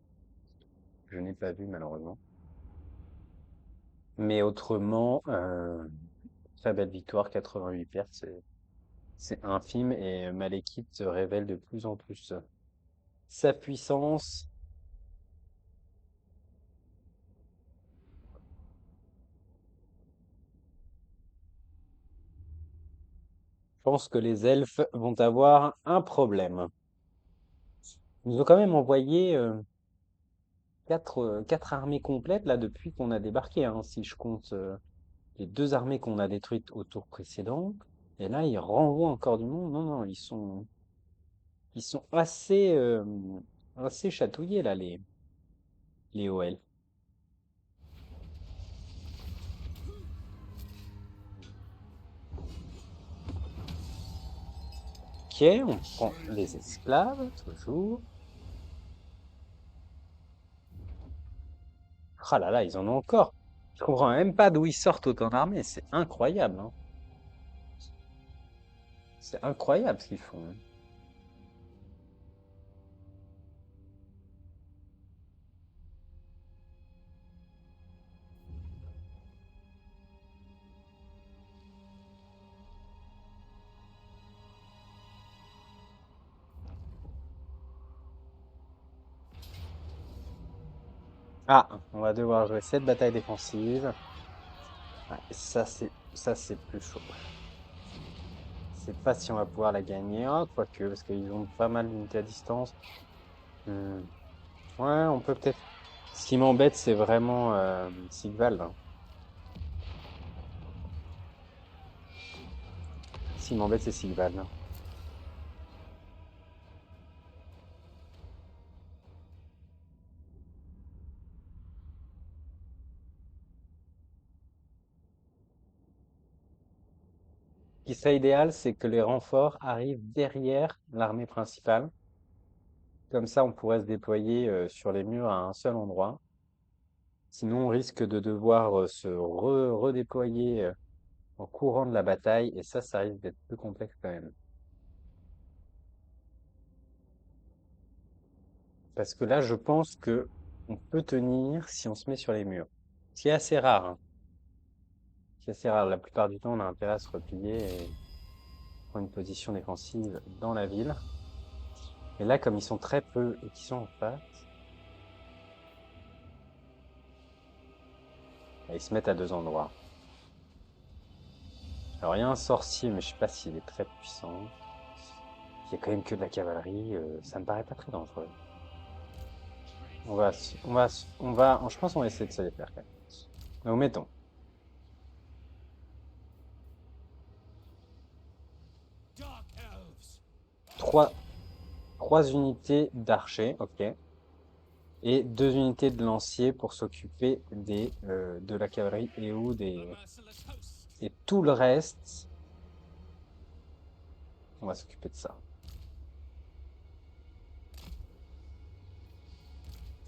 Speaker 1: Je n'ai pas vu malheureusement. Mais autrement, très belle victoire, 88 pertes, c'est infime et Malekith se révèle de plus en plus sa puissance. Je pense que les elfes vont avoir un problème. Ils nous ont quand même envoyé quatre armées complètes là depuis qu'on a débarqué, hein, si je compte les deux armées qu'on a détruites au tour précédent. Et là, ils renvoient encore du monde. Non, non, ils sont assez chatouillés là, les OL. Ok, on prend les esclaves, toujours. Ah là là, ils en ont encore. Je comprends même pas d'où ils sortent autant d'armées. C'est incroyable, hein. C'est incroyable ce qu'ils font, hein. Ah, on va devoir jouer cette bataille défensive. Ouais, ça c'est plus chaud. Je sais pas si on va pouvoir la gagner, hein, quoique, parce qu'ils ont pas mal d'unités à distance. Hmm. Ouais, on peut peut-être. Ce qui m'embête, c'est vraiment Sigvald, hein. Ce qui m'embête, c'est Sigvald, hein. Ce qui serait idéal, c'est que les renforts arrivent derrière l'armée principale. Comme ça, on pourrait se déployer sur les murs à un seul endroit. Sinon, on risque de devoir se redéployer en courant de la bataille, et ça risque d'être plus complexe quand même. Parce que là, je pense que on peut tenir si on se met sur les murs. Ce qui est assez rare, hein. C'est assez rare. La plupart du temps, on a intérêt à se replier et prendre une position défensive dans la ville. Mais là, comme ils sont très peu et qu'ils sont en face, bah, ils se mettent à deux endroits. Alors, il y a un sorcier, mais je sais pas s'il est très puissant. Il y a quand même que de la cavalerie, ça me paraît pas très dangereux. Je pense qu'on va essayer de se les faire quand même. Donc, mettons.
Speaker 3: Dark elves.
Speaker 1: Trois, trois unités d'archers, ok. Et deux unités de lanciers pour s'occuper de la cavalerie
Speaker 3: Merciless hosts.
Speaker 1: et tout le reste, on va s'occuper de ça.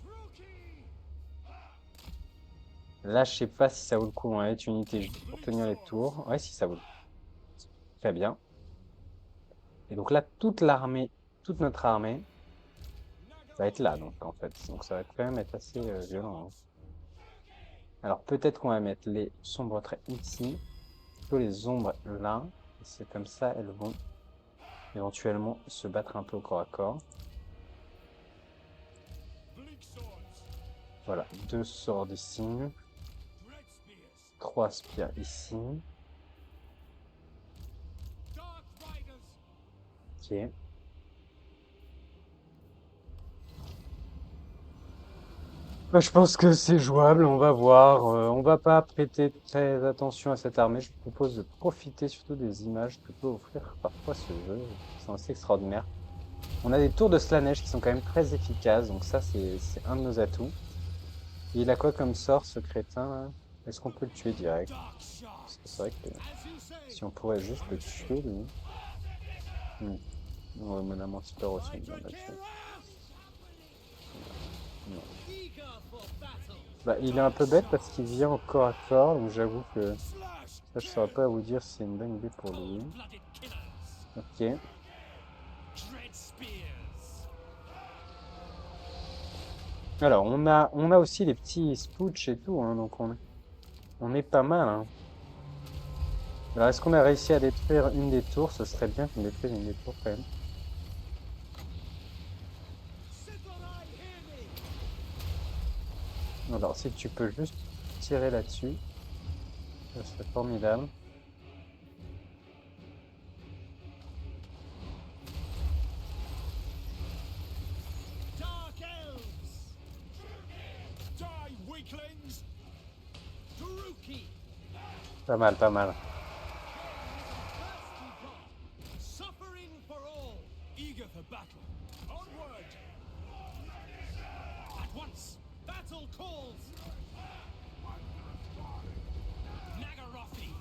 Speaker 3: Druki.
Speaker 1: Là, je sais pas si ça vaut le coup. On va mettre une unité juste pour tenir les tours. Ouais, si ça vaut le coup. Très bien. Et donc là, toute notre armée va être là, donc en fait. Donc ça va quand même être assez violent, hein. Alors peut-être qu'on va mettre les sombres traits ici, plutôt les ombres là. Et c'est comme ça, elles vont éventuellement se battre un peu au corps à corps.
Speaker 3: Bleak swords.
Speaker 1: Voilà, deux sorts ici,
Speaker 3: Dread spears.
Speaker 1: trois spires ici.
Speaker 3: Dark riders.
Speaker 1: Ok. Bah, je pense que c'est jouable, on va voir. On va pas prêter très attention à cette armée. Je vous propose de profiter surtout des images que peut offrir parfois ce jeu. C'est assez extraordinaire. On a des tours de Slanesh qui sont quand même très efficaces, donc ça c'est un de nos atouts. Et il a quoi comme sort ce crétin là? Est-ce qu'on peut le tuer direct?
Speaker 3: Dark
Speaker 1: Parce que
Speaker 3: shards.
Speaker 1: c'est vrai que
Speaker 3: As you say.
Speaker 1: si on pourrait juste le tuer lui. Hmm. Ouais, mon Amanticore aussi, on va le tuer. Non.
Speaker 3: Eager for battle.
Speaker 1: Bah, il est un peu bête parce qu'il vient au corps à corps, donc j'avoue que
Speaker 3: Slash.
Speaker 1: ça, je saurais pas vous dire si c'est une bonne idée pour lui.
Speaker 3: Blooded killers.
Speaker 1: Ok.
Speaker 3: Dread spears.
Speaker 1: Alors, on a aussi les petits spooch et tout, hein, donc on est pas mal, hein. Alors, est-ce qu'on a réussi à détruire une des tours? Ce serait bien qu'on détruise une des tours, quand même.
Speaker 3: Sithonai, hear me!
Speaker 1: Alors, si tu peux juste tirer là-dessus, ce serait formidable.
Speaker 3: Dark elves! Die, weaklings! Druki!
Speaker 1: Pas mal, pas mal.
Speaker 3: Thirsty God! Suffering for all! Eager for battle! Onward! At once! Battle calls! Nagarothi!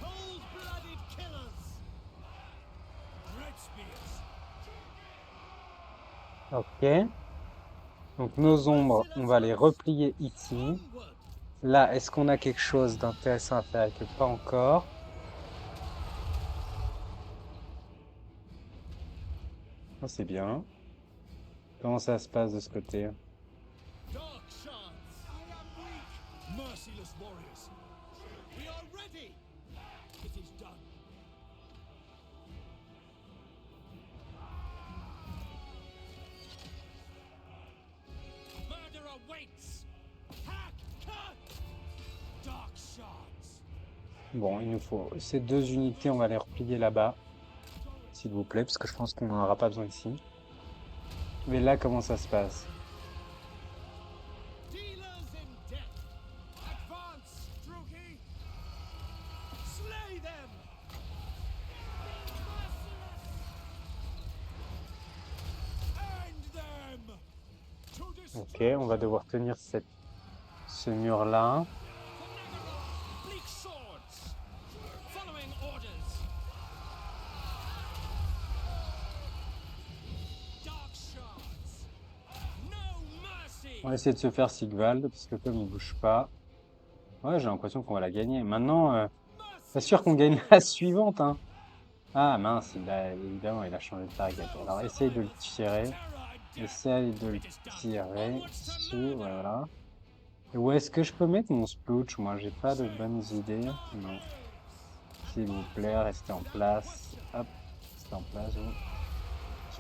Speaker 3: Cold-blooded killers! Red spears!
Speaker 1: Ok. Donc, nos ombres, on va les replier ici.
Speaker 3: Onward!
Speaker 1: Là, est-ce qu'on a quelque chose d'intéressant à faire avec eux? Pas encore. Oh, c'est bien. Comment ça se passe de ce côté?
Speaker 3: Dark shards! I am weak! Merciless warriors! We are ready! It is done! Murder awaits! Hack! Cut! Dark shards!
Speaker 1: Bon, il nous faut ces deux unités, on va les replier là-bas, s'il vous plaît, parce que je pense qu'on n'en aura pas besoin ici. Mais là, comment ça se passe?
Speaker 3: Dealers in death! Advance, Druki! Slay them! End them! To
Speaker 1: Ok,
Speaker 3: destruction!
Speaker 1: on va devoir tenir ce mur-là.
Speaker 3: For Nagaroth, bleak swords! Following orders! Dark shards! No mercy!
Speaker 1: On va essayer de se faire Sigvald, parce que comme il bouge pas... Ouais, j'ai l'impression qu'on va la gagner. Maintenant, pas sûr qu'on gagne la suivante, hein. Ah mince, évidemment, il a changé de target. Alors, essaye de le tirer. Essaye de le tirer ici, voilà. Et où est-ce que je peux mettre mon splooch? Moi, j'ai pas de bonnes idées. Non. S'il vous plaît, restez en place. Hop, restez en place. Ok.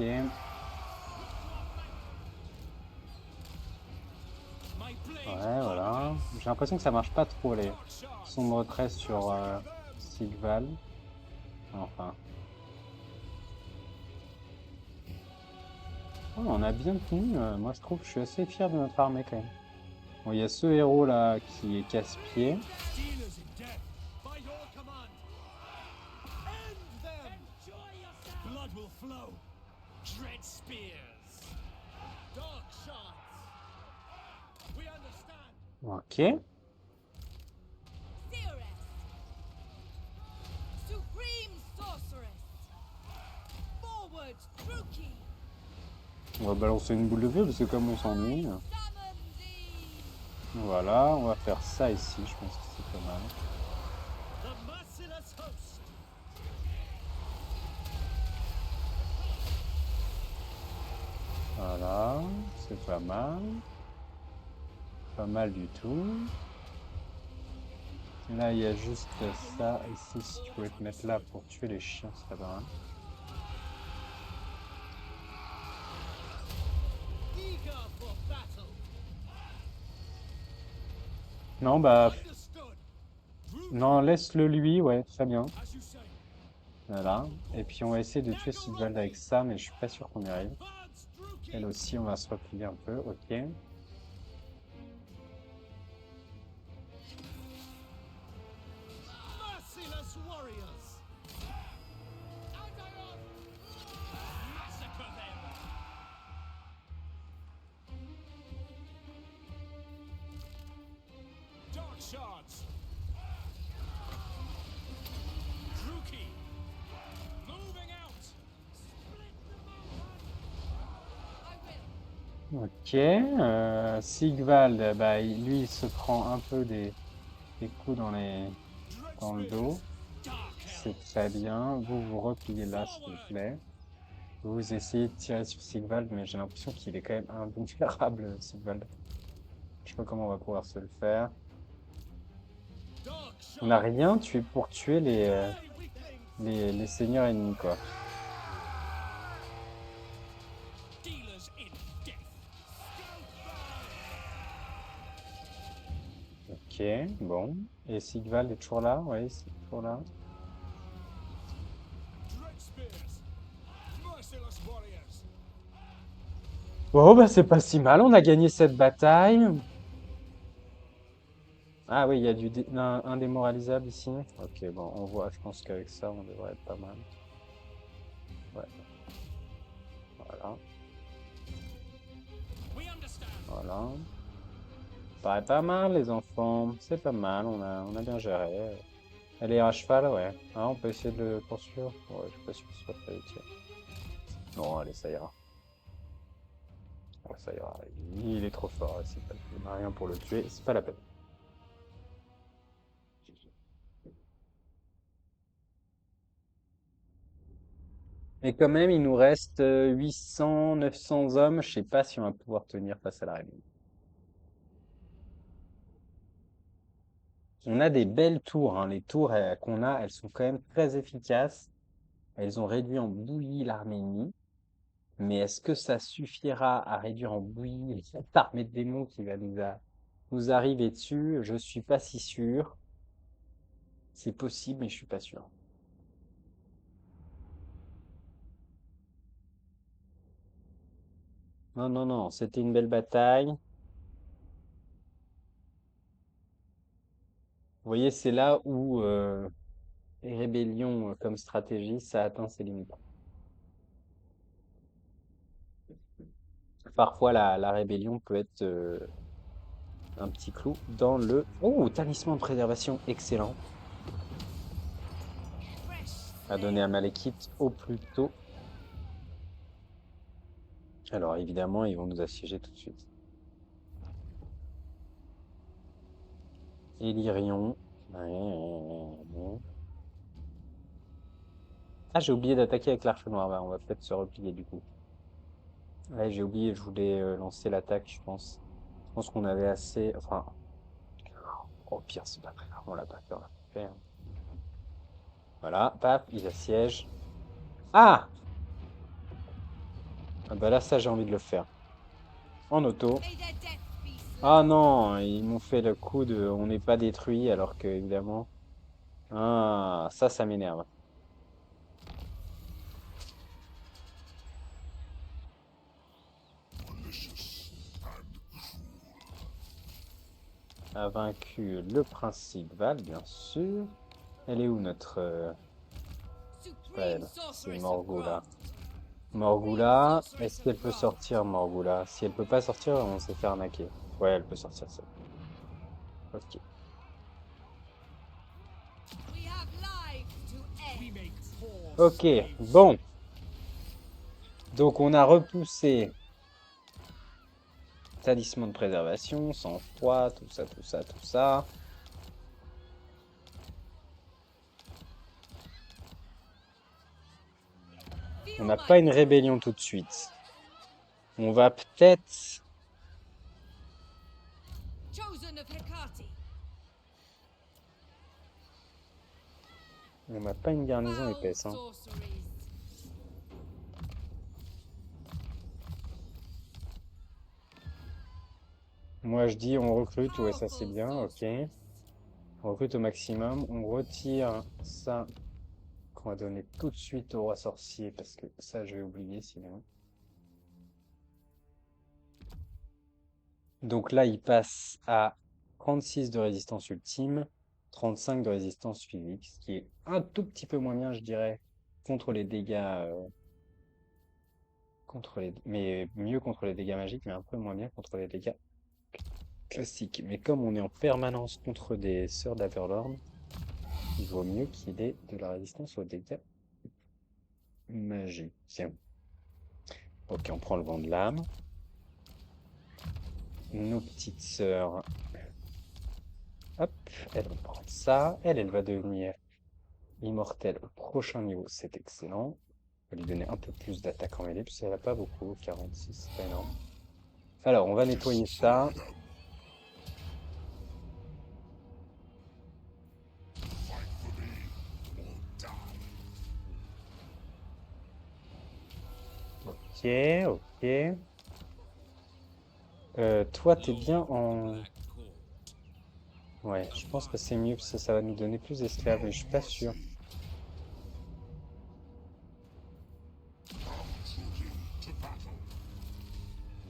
Speaker 1: Ouais, voilà. J'ai l'impression que ça marche pas trop, les sombres traits sur Sigval. Enfin. Oh, on a bien tenu. Moi, je trouve que je suis assez fier de notre armée, quand même. Bon, il y a ce héros là qui est casse-pied.
Speaker 3: Dealers in death! By your command! End them! Enjoy yourself! Blood will flow! Dread spears! Dark shards! We understand!
Speaker 1: Ok.
Speaker 2: Seeress. Supreme sorceress. Forward, Druki.
Speaker 1: On va balancer une boule de feu parce que comme on s'ennuie.
Speaker 2: Summon thee.
Speaker 1: Voilà, on va faire ça ici. Je pense que c'est pas mal.
Speaker 3: The merciless host!
Speaker 1: Voilà, c'est pas mal. Pas mal du tout. Là, il y a juste ça ici. Si tu pouvais te mettre là pour tuer les chiens, c'est pas mal.
Speaker 3: Eager for battle!
Speaker 1: Non, bah,
Speaker 3: Understood! Druki,
Speaker 1: non, laisse-le lui, ouais, très bien.
Speaker 3: as you say!
Speaker 1: Voilà. Et puis, on va essayer de tuer Sigvald avec ça, mais je suis pas sûr qu'on y arrive.
Speaker 3: Advance, Druki!
Speaker 1: Elle aussi, on va se replier un peu, ok.
Speaker 3: Merciless warriors! Andaroth! Massacre them! Dark shards! Druki! Moving out! Split the mountain!
Speaker 2: I will.
Speaker 1: Ok. Sigvald, bah, lui, il se prend un peu des coups dans le dos.
Speaker 3: Dark
Speaker 1: C'est très bien. Vous vous repliez là, s'il vous plaît. Vous essayez de tirer sur Sigvald, mais j'ai l'impression qu'il est quand même invulnérable, Sigvald. Je sais pas comment on va pouvoir se le faire.
Speaker 3: Dark
Speaker 1: On n'a
Speaker 3: shards.
Speaker 1: rien pour tuer
Speaker 3: Die, weakling.
Speaker 1: les seigneurs ennemis, quoi.
Speaker 3: Dealers in death.
Speaker 1: Ok, bon. Et Sigvald est toujours là? Oui, c'est toujours là.
Speaker 3: Dread spears. Merciless warriors.
Speaker 1: Bon, bah c'est pas si mal, on a gagné cette bataille. Ah oui, il y a un démoralisable ici. Ok, bon, on voit, je pense qu'avec ça, on devrait être pas mal. Ouais, voilà,
Speaker 3: We understand.
Speaker 1: voilà. Paraît pas mal, les enfants. C'est pas mal, on a bien géré. Elle est à cheval, ouais. Ah, on peut essayer de le poursuivre? Ouais, je suis pas sûr que ce soit très utile. Non, allez, ça ira. Ouais, ça ira. Il est trop fort, c'est pas... on n'a rien pour le tuer, c'est pas la peine. Et quand même, il nous reste 800, 900 hommes. Je sais pas si on va pouvoir tenir face à la rébellion. On a des belles tours, hein. Les tours qu'on a, elles sont quand même très efficaces. Elles ont réduit en bouillie l'armée ennemie. Mais est-ce que ça suffira à réduire en bouillie cette armée de démons qui va nous arriver dessus? Je suis pas si sûr. C'est possible, mais je suis pas sûr. Non, non, non, c'était une belle bataille. Vous voyez, c'est là où les rébellions comme stratégie, ça atteint ses limites. Parfois, la rébellion peut être un petit clou dans le... Oh, talisman de préservation, excellent.
Speaker 2: Fresh
Speaker 1: À donner à Malekith au plus tôt. Alors, évidemment, ils vont nous assiéger tout de suite. Illyrion. Ah, j'ai oublié d'attaquer avec l'arche noire. Bah, on va peut-être se replier du coup. Ouais, j'ai oublié, je voulais lancer l'attaque, je pense. Je pense qu'on avait assez... Enfin, au pire, c'est pas très grave, on l'a pas fait, on l'a pas fait, hein. Voilà, paf, ils assiègent. Ah! Ah bah là, ça, j'ai envie de le faire. En auto.
Speaker 2: May their death be
Speaker 1: Ah
Speaker 2: slow.
Speaker 1: non, ils m'ont fait le coup de... On n'est pas détruit, alors que, évidemment... Ah, ça m'énerve. A vaincu le prince Val, bien sûr. Elle est où notre... c'est pas
Speaker 2: Supreme
Speaker 1: elle, c'est
Speaker 2: sorceress of
Speaker 1: Morgula.
Speaker 2: craft.
Speaker 1: Morgula, est-ce qu'elle peut sortir, Morgula? Si elle peut pas sortir, on s'est fait arnaquer. Ouais, elle peut sortir seule. Ok.
Speaker 2: We have lives to
Speaker 3: We
Speaker 2: end.
Speaker 3: make poor
Speaker 1: Ok,
Speaker 3: slaves.
Speaker 1: bon. Donc on a repoussé talisman de préservation, sang-froid, tout ça, tout ça, tout ça. On
Speaker 2: Feel
Speaker 1: n'a
Speaker 2: my
Speaker 1: pas une
Speaker 2: pull.
Speaker 1: rébellion tout de suite. On va peut-être...
Speaker 2: Chosen of Hecate.
Speaker 1: On n'a pas une garnison
Speaker 2: Foul
Speaker 1: épaisse, hein.
Speaker 2: sorceries.
Speaker 1: Moi je dis on recrute, ouais ça c'est
Speaker 2: Powerful
Speaker 1: bien, ok.
Speaker 2: sorceress.
Speaker 1: On recrute au maximum, on retire ça qu'on va donner tout de suite au roi sorcier parce que ça je vais oublier sinon. Donc là il passe à 36 de résistance ultime, 35 de résistance physique, ce qui est un tout petit peu moins bien je dirais contre les dégâts, mais mieux contre les dégâts magiques, mais un peu moins bien contre les dégâts classiques. Mais comme on est en permanence contre des sœurs d'Averlorn, il vaut mieux qu'il ait de la résistance aux dégâts magiques. Ok, on prend le vent de l'âme. Nos petites sœurs, hop, elles vont prendre ça. Elle va devenir immortelle au prochain niveau. C'est excellent. On va lui donner un peu plus d'attaque en mêlée, parce qu'elle a pas beaucoup, 46, c'est pas énorme. Alors, on va nettoyer ça. Ok, ok. Toi, t'es bien en...
Speaker 3: Black Court.
Speaker 1: Ouais, je pense que c'est mieux, parce que ça va nous donner plus d'esclaves, mais je suis pas sûr.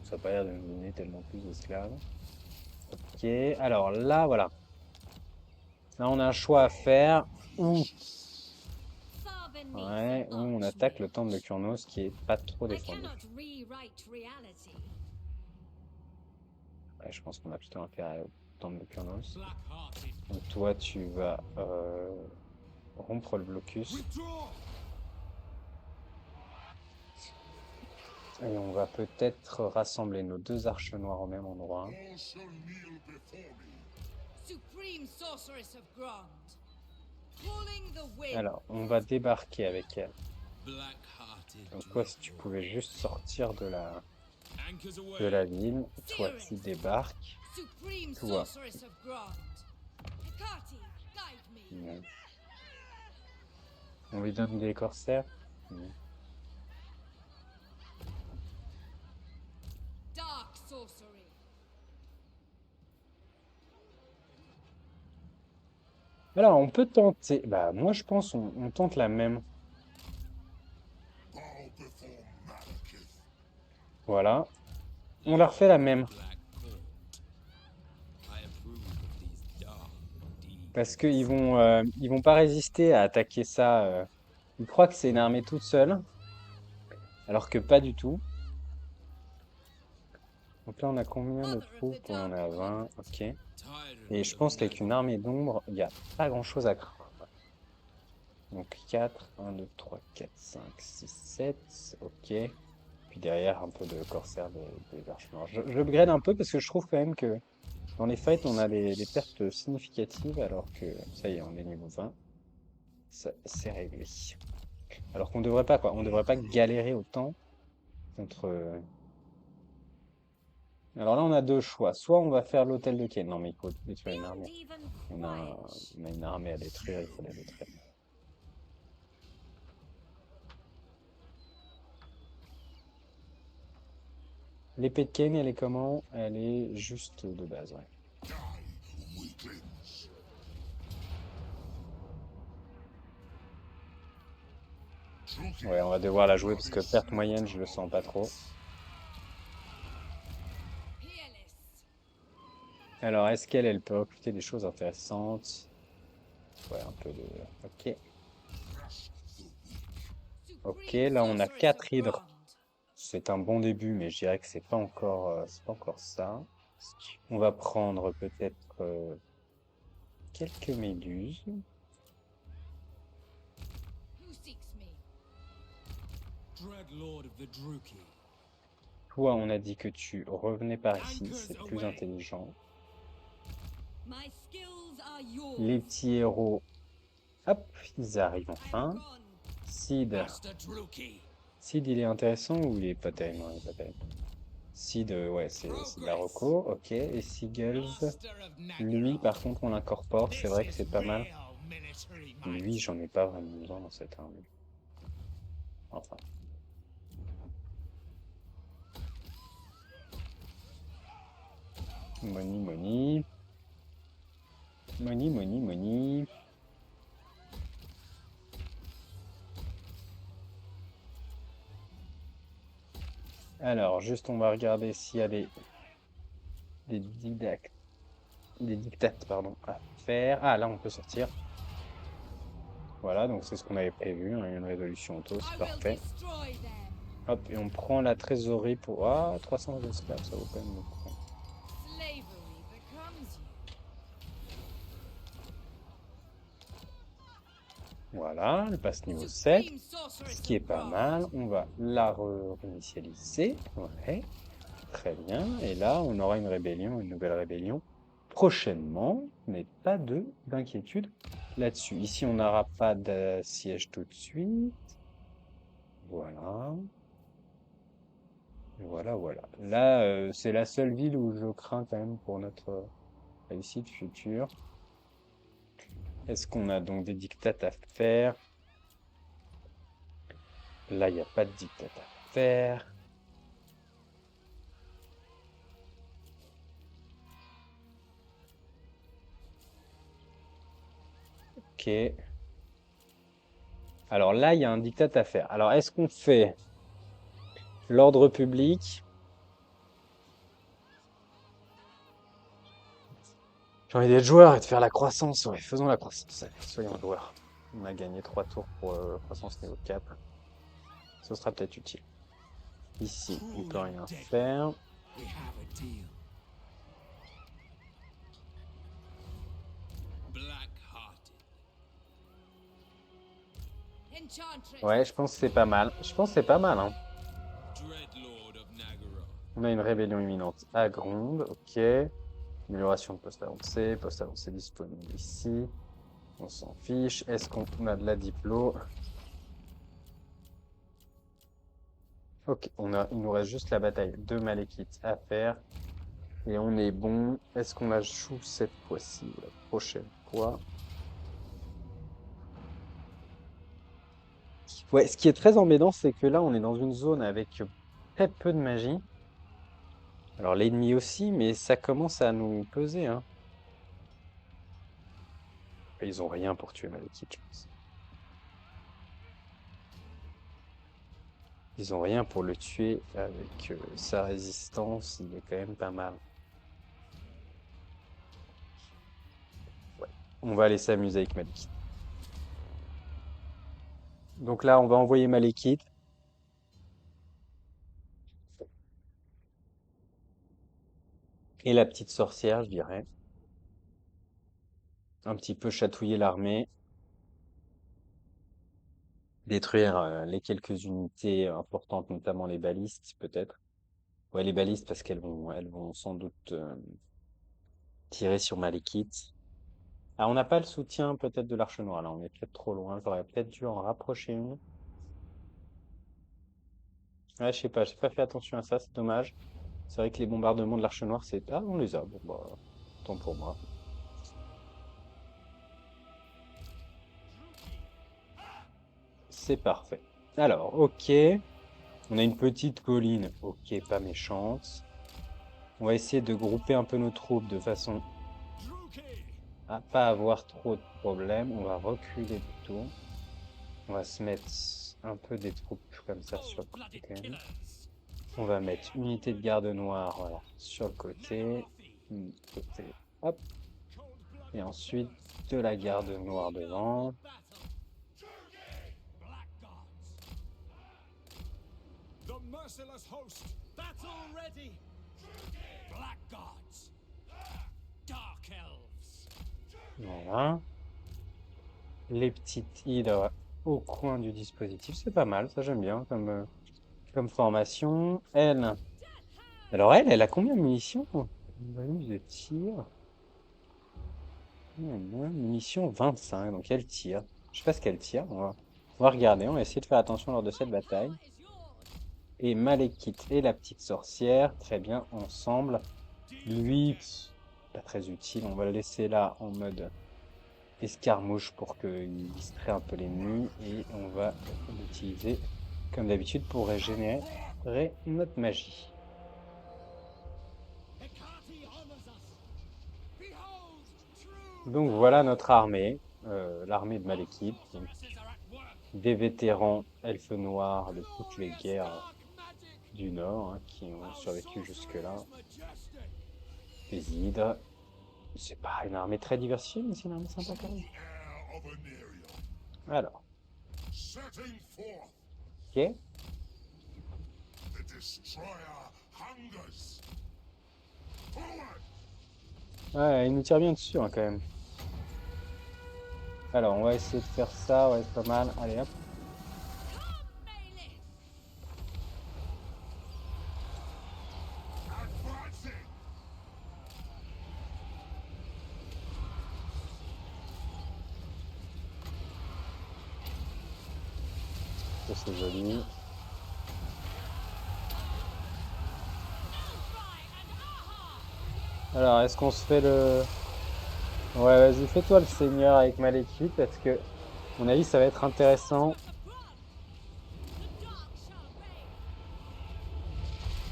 Speaker 1: Ça n'a pas l'air de nous donner tellement plus d'esclaves. Ok, alors là, voilà. Là, on a un choix à faire. Ou,
Speaker 2: Far beneath
Speaker 1: ouais,
Speaker 2: an
Speaker 1: ou on attaque le
Speaker 2: archmage.
Speaker 1: temple de Kurnos, qui est pas trop
Speaker 2: I
Speaker 1: défendu.
Speaker 2: cannot rewrite reality.
Speaker 1: Ouais, je pense qu'on a plutôt intérêt au temple de Kurnos.
Speaker 3: Black-hearted.
Speaker 1: Donc toi, tu vas rompre le blocus.
Speaker 3: Withdraw!
Speaker 1: Et on va peut-être rassembler nos deux arches noires au même endroit.
Speaker 4: All shall kneel before me.
Speaker 2: Supreme sorceress of Grond. Calling the wind.
Speaker 1: Alors, on va débarquer avec elle.
Speaker 3: Black-hearted.
Speaker 1: Donc toi, si tu pouvais juste sortir de la
Speaker 3: Anchors away.
Speaker 1: ville, toi, tu débarques.
Speaker 2: Supreme
Speaker 1: Toi.
Speaker 2: sorceress of Grond. Hecate, guide me.
Speaker 1: Ouais. On lui donne des corsaires. Ouais.
Speaker 2: Dark sorcery.
Speaker 1: Alors, on peut tenter. Bah, moi, je pense on tente la même.
Speaker 4: Bow before Malekith.
Speaker 1: Voilà. On leur fait la même.
Speaker 3: Black Court. I approve of these dark deeds.
Speaker 1: Parce ils vont pas résister à attaquer ça. Ils croient que c'est une armée toute seule. Alors que pas du tout. Donc là, on a combien de troupes? Ouais, on a 20. Ok.
Speaker 3: Tired
Speaker 1: Et
Speaker 3: of
Speaker 1: je
Speaker 3: the
Speaker 1: pense qu'avec une
Speaker 3: metal.
Speaker 1: armée d'ombre, il n'y a pas grand-chose à craindre. Donc 4, 1, 2, 3, 4, 5, 6, 7. Ok. Puis derrière, un peu de corsaires des arches noires. Je upgrade un peu parce que je trouve quand même que dans les fights, on a des pertes significatives alors que ça y est, on est niveau 20. Ça, c'est réglé. Alors qu'on devrait pas, quoi. On devrait pas galérer autant contre... Alors là, on a deux choix. Soit on va faire l'hôtel de Ken. Non, mais il faut détruire une
Speaker 2: Beyond
Speaker 1: armée.
Speaker 2: even
Speaker 1: On a,
Speaker 2: quiet.
Speaker 1: on a une armée à détruire, il faut la détruire. L'épée de Ken, elle est comment? Elle est juste de base, ouais.
Speaker 4: Die, weaklings.
Speaker 1: Ouais, on va devoir la jouer parce que perte moyenne, je le sens pas trop.
Speaker 2: Peerless.
Speaker 1: Alors, est-ce qu'elle elle peut recruter des choses intéressantes? Ouais, un peu de... Ok. Ok,
Speaker 2: Supreme
Speaker 1: là on a
Speaker 2: sorceress
Speaker 1: 4
Speaker 2: of
Speaker 1: hydres.
Speaker 2: Grond.
Speaker 1: C'est un bon début, mais je dirais que c'est pas encore ça. On va prendre peut-être quelques méduses.
Speaker 2: Who seeks me?
Speaker 3: Dread Lord of the Druki.
Speaker 1: Toi, on a dit que tu revenais par ici, c'est plus intelligent.
Speaker 2: My skills are yours.
Speaker 1: Les petits héros, hop, ils arrivent
Speaker 2: I'm
Speaker 1: enfin.
Speaker 2: gone.
Speaker 1: Sid,
Speaker 3: Master Druki.
Speaker 1: Sid, il est intéressant ou il est pas terrible? Non, il est pas terrible. Sid, ouais, c'est de la reco, ok. Et Seagulls,
Speaker 3: Master of
Speaker 1: lui,
Speaker 3: Nagara.
Speaker 1: par contre, on l'incorpore, c'est vrai que
Speaker 3: This
Speaker 1: c'est
Speaker 3: is
Speaker 1: pas mal.
Speaker 3: real military might.
Speaker 1: Lui, j'en ai pas vraiment besoin dans cette armée. Enfin. Money, money. Money, money, money. Alors, juste, on va regarder s'il y a des dictates, pardon, à faire. Ah, là, on peut sortir. Voilà, donc c'est ce qu'on avait prévu, hein, une résolution auto,
Speaker 2: I
Speaker 1: c'est
Speaker 2: will
Speaker 1: parfait.
Speaker 2: destroy them.
Speaker 1: Hop, et on prend la trésorerie pour... Ah, 300 esclaves, ça vaut quand même beaucoup.
Speaker 2: Slavery becomes you.
Speaker 1: Voilà, elle passe niveau 7.
Speaker 2: Supreme sorceress
Speaker 1: Ce qui est
Speaker 2: of
Speaker 1: pas
Speaker 2: Grond.
Speaker 1: mal, on va la réinitialiser. Ouais, très bien. Et là, on aura une rébellion, une nouvelle rébellion prochainement, mais pas d'inquiétude là-dessus. Ici, on n'aura pas de siège tout de suite. Voilà. Voilà, voilà. Là, c'est la seule ville où je crains quand même pour notre réussite future. Est-ce qu'on a donc des dictates à faire? Là, il n'y a pas de dictat à faire. Ok. Alors là, il y a un dictat à faire. Alors, est-ce qu'on fait l'ordre public? J'ai envie d'être joueur et de faire la croissance. Ouais, faisons la croissance. Allez, soyons joueurs. On a gagné 3 tours pour croissance niveau 4. Ce sera peut-être utile. Ici, on peut
Speaker 3: Truly
Speaker 1: rien
Speaker 3: deadly.
Speaker 1: faire.
Speaker 3: We have a deal. Black-hearted.
Speaker 2: Enchantress.
Speaker 1: Ouais, je pense que c'est pas mal. Je pense que c'est pas mal, hein.
Speaker 3: Dreadlord of Nagara.
Speaker 1: On a une rébellion imminente à Gronde, ok. Amélioration de poste avancé disponible ici. On s'en fiche. Est-ce qu'on a de la diplo? Ok, il nous reste juste la bataille de Malekith à faire. Et on est bon. Est-ce qu'on la joue cette fois-ci ou la prochaine fois? Ouais, ce qui est très embêtant, c'est que là, on est dans une zone avec très peu de magie. Alors l'ennemi aussi, mais ça commence à nous peser, hein. Ils ont rien pour tuer Malekith, je pense. Ils ont rien pour le tuer avec sa résistance, il est quand même pas mal. Ouais. On va aller s'amuser avec Malekith. Donc là, on va envoyer Malekith. Et la petite sorcière, je dirais. Un petit peu chatouiller l'armée. Détruire les quelques unités importantes, notamment les balistes, peut-être. Ouais, les balistes, parce elles vont sans doute tirer sur Malekith. Ah, on n'a pas le soutien peut-être de l'Arche Noire, là, on est peut-être trop loin. J'aurais peut-être dû en rapprocher une. Ouais, je sais pas, j'ai pas fait attention à ça, c'est dommage. C'est vrai que les bombardements de l'Arche Noire, c'est... Ah, on les a, bon, bah, tant pour moi. C'est parfait. Alors, ok. On a une petite colline, ok, pas méchante. On va essayer de grouper un peu nos troupes de façon
Speaker 3: Druki!
Speaker 1: à pas avoir trop de problèmes. On va reculer plutôt. On va se mettre un peu des troupes comme ça sur le
Speaker 3: Cold-blooded
Speaker 1: côté.
Speaker 3: killers.
Speaker 1: On va mettre unité de garde noire, voilà, sur le côté. Côté, hop. Et
Speaker 3: Cold-blooded
Speaker 1: ensuite,
Speaker 3: killers.
Speaker 1: de la garde noire devant.
Speaker 3: Battle. Blackguards. The merciless host. Battle ready. Blackguards. Dark elves.
Speaker 1: Voilà. Les petites hydres au coin du dispositif, c'est pas mal, ça j'aime bien comme formation. Elle, alors elle a combien de munitions? Une bonus de tir. Munitions 25, donc elle tire. Je sais pas ce qu'elle tire, on va regarder, on va essayer de faire attention lors de cette bataille.
Speaker 2: Is yours.
Speaker 1: Et Malekith et la petite sorcière, très bien, ensemble. Lui, pas très utile, on va le laisser là en mode escarmouche pour qu'il distrait un peu l'ennemi. Et on va l'utiliser comme d'habitude pour régénérer notre magie.
Speaker 3: Hecate honors us. Behold, true.
Speaker 1: Donc voilà notre armée, l'armée de Malekith. Donc,
Speaker 3: Sorceresses are at work.
Speaker 1: des vétérans elfes noirs de toutes les
Speaker 3: Glorious
Speaker 1: guerres
Speaker 3: dark magic.
Speaker 1: du Nord hein, qui ont
Speaker 3: Our
Speaker 1: survécu jusque-là.
Speaker 3: sorcerers majestic.
Speaker 1: Des hydres. C'est pas une armée très diversifiée, mais c'est une armée sympa quand même.
Speaker 4: Heir of Anarion,
Speaker 1: Alors,
Speaker 4: setting forth,
Speaker 1: ok.
Speaker 4: the destroyer hungers. Forward!
Speaker 1: Ouais, il nous tire bien dessus hein, quand même. Alors, on va essayer de faire ça, ouais, c'est pas mal. Allez, hop.
Speaker 2: Come, Melee.
Speaker 4: Advancing!
Speaker 1: Ça, c'est joli. Alors, est-ce qu'on se fait le... Ouais, vas-y, fais-toi le seigneur avec Malekith, parce que, à mon avis, ça va être intéressant.
Speaker 2: Sorceress of Grond! The dark shall reign!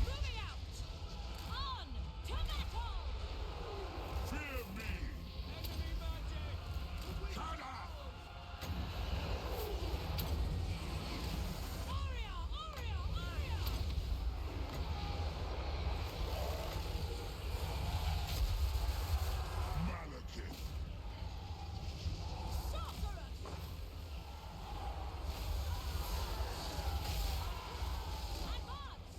Speaker 2: Moving out! On to battle!
Speaker 4: Fear me!
Speaker 3: Enemy magic!
Speaker 4: Kada!
Speaker 2: Aria! Aria! Aria!
Speaker 4: Malekith!
Speaker 2: Sorceress! Advance!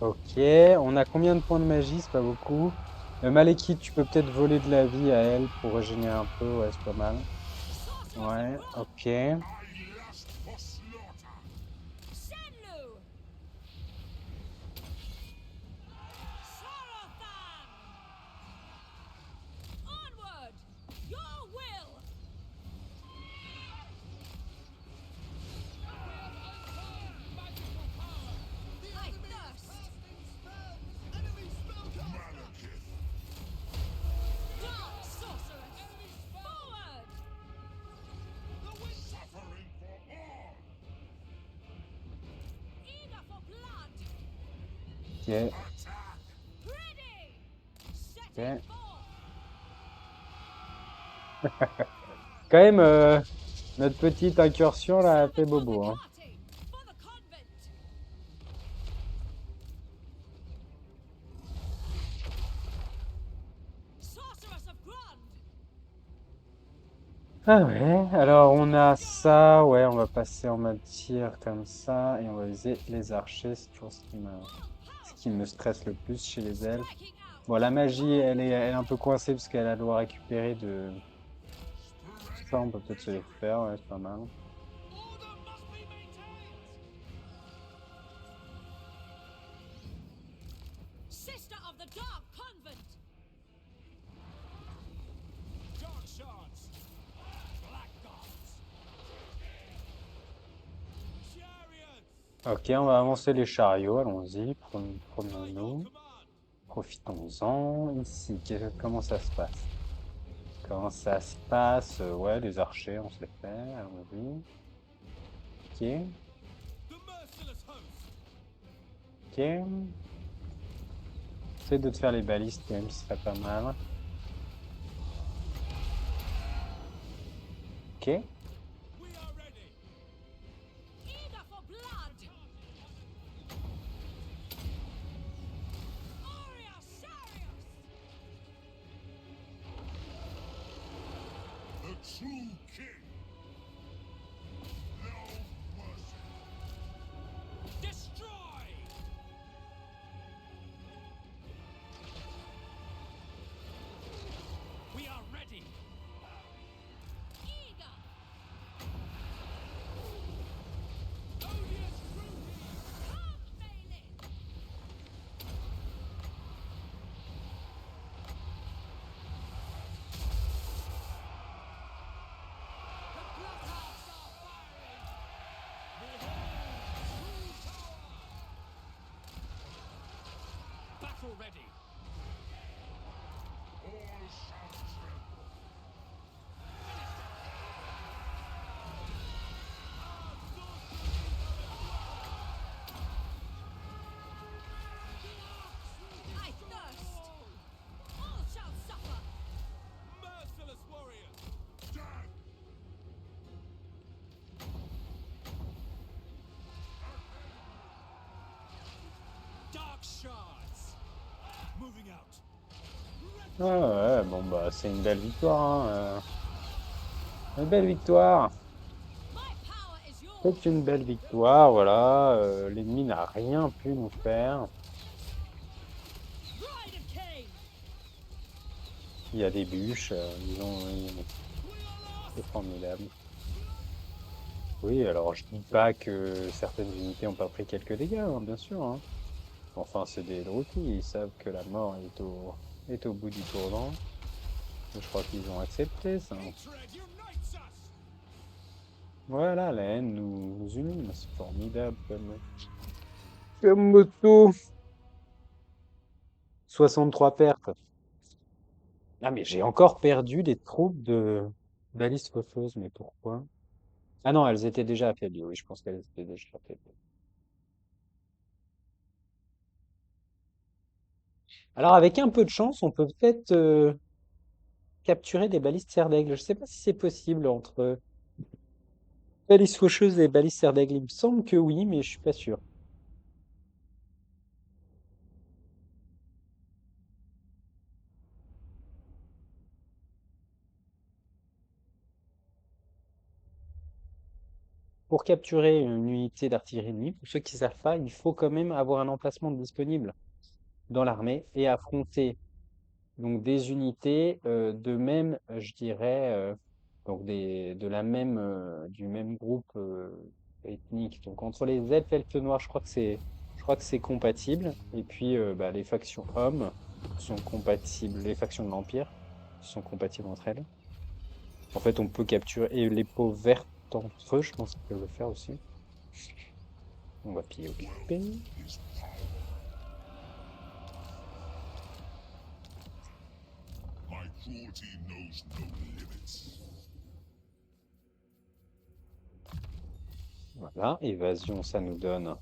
Speaker 1: Ok, on a combien de points de magie? C'est pas beaucoup. Malekith, tu peux peut-être voler de la vie à elle pour régénérer un peu, ouais, c'est pas mal.
Speaker 2: Sorceress of
Speaker 1: Ouais,
Speaker 2: Grond!
Speaker 1: ok.
Speaker 4: I lust for slaughter!
Speaker 2: Shenlu! Sarothan! Onward! Your will!
Speaker 3: Magical power!
Speaker 2: I thirst!
Speaker 4: Malekith!
Speaker 2: Dark sorceress! Forward!
Speaker 4: Suffering for all!
Speaker 2: Eager for blood!
Speaker 1: Ok,
Speaker 4: Attack!
Speaker 2: Ready!
Speaker 1: ok.
Speaker 2: Setting forth!
Speaker 1: Quand même, notre petite incursion là a fait
Speaker 2: Servant of
Speaker 1: bobo, hein.
Speaker 2: Hecate! For the convent! Sorceress of Grond!
Speaker 1: Ah ouais, alors on a ça, ouais, on va passer en mode tir comme ça, et on va viser les archers, c'est toujours ce qui me stresse le plus chez les elfes.
Speaker 2: Striking out!
Speaker 1: Bon, la magie, elle est un peu coincée parce qu'elle a doit récupérer de... Ça, on peut peut-être se les faire, ouais, c'est pas mal.
Speaker 3: Order must be maintained!
Speaker 2: Sister of the Dark Convent!
Speaker 3: Dark shards! Blackguards! Chariots!
Speaker 1: Ok, on va avancer les chariots, allons-y,
Speaker 3: By your
Speaker 1: prenons-nous,
Speaker 3: command!
Speaker 1: profitons-en. Ici, comment ça se passe? Comment ça se passe? Ouais, les archers, on se les fait, allons-y. Ok,
Speaker 3: The merciless host!
Speaker 1: ok. Essaye de te faire les balistes quand même, ce serait pas mal. Ok.
Speaker 3: We are ready!
Speaker 2: Eager for blood! Aria Sarius!
Speaker 4: The true king! No mercy!
Speaker 3: Destroy! We are ready!
Speaker 2: Eager!
Speaker 3: Odious cruelty!
Speaker 2: Come, Bailey!
Speaker 3: The bloodhounds are firing! Behold, true power! Battle ready!
Speaker 4: All shall tremble!
Speaker 2: I thirst! All shall suffer!
Speaker 3: Merciless warriors!
Speaker 4: Death!
Speaker 3: Dark shards! Moving out!
Speaker 1: Ah ouais, bon bah c'est une belle victoire, hein. Une belle victoire.
Speaker 2: My power is yours!
Speaker 1: C'est une belle victoire, voilà. L'ennemi n'a rien pu nous faire.
Speaker 2: Bride of Cain!
Speaker 1: Il y a des bûches, c'est formidable. Oui, alors je dis pas que certaines unités ont pas pris quelques dégâts, hein, bien sûr, hein. Enfin, c'est des Drukhis, ils savent que la mort est au bout du tournant. Je crois qu'ils ont accepté ça.
Speaker 3: Hatred unites us!
Speaker 1: Voilà, la haine nous unit, c'est formidable comme moto. 63 pertes. Ah, mais j'ai encore perdu des troupes de balistes faucheuses, mais pourquoi? Ah non, elles étaient déjà affaiblies, oui, je pense qu'elles étaient déjà affaiblies. Alors, avec un peu de chance, on peut peut-être capturer des balistes serre d'aigle. Je sais pas si c'est possible entre balistes faucheuses et balistes serre d'aigle. Il me semble que oui, mais je suis pas sûr. Pour capturer une unité d'artillerie ennemie, pour ceux qui savent pas, il faut quand même avoir un emplacement disponible dans l'armée et affronter donc des unités de même, je dirais, donc de la même, du même groupe ethnique. Donc entre les elfes noirs, je crois que c'est compatible. Et puis bah, les factions hommes sont compatibles, les factions de l'Empire sont compatibles entre elles. En fait, on peut capturer et les peaux vertes entre eux, je pense qu'ils peuvent le faire aussi. On va piller occuper.
Speaker 4: My cruelty knows no limits.
Speaker 1: Voilà, évasion, ça nous donne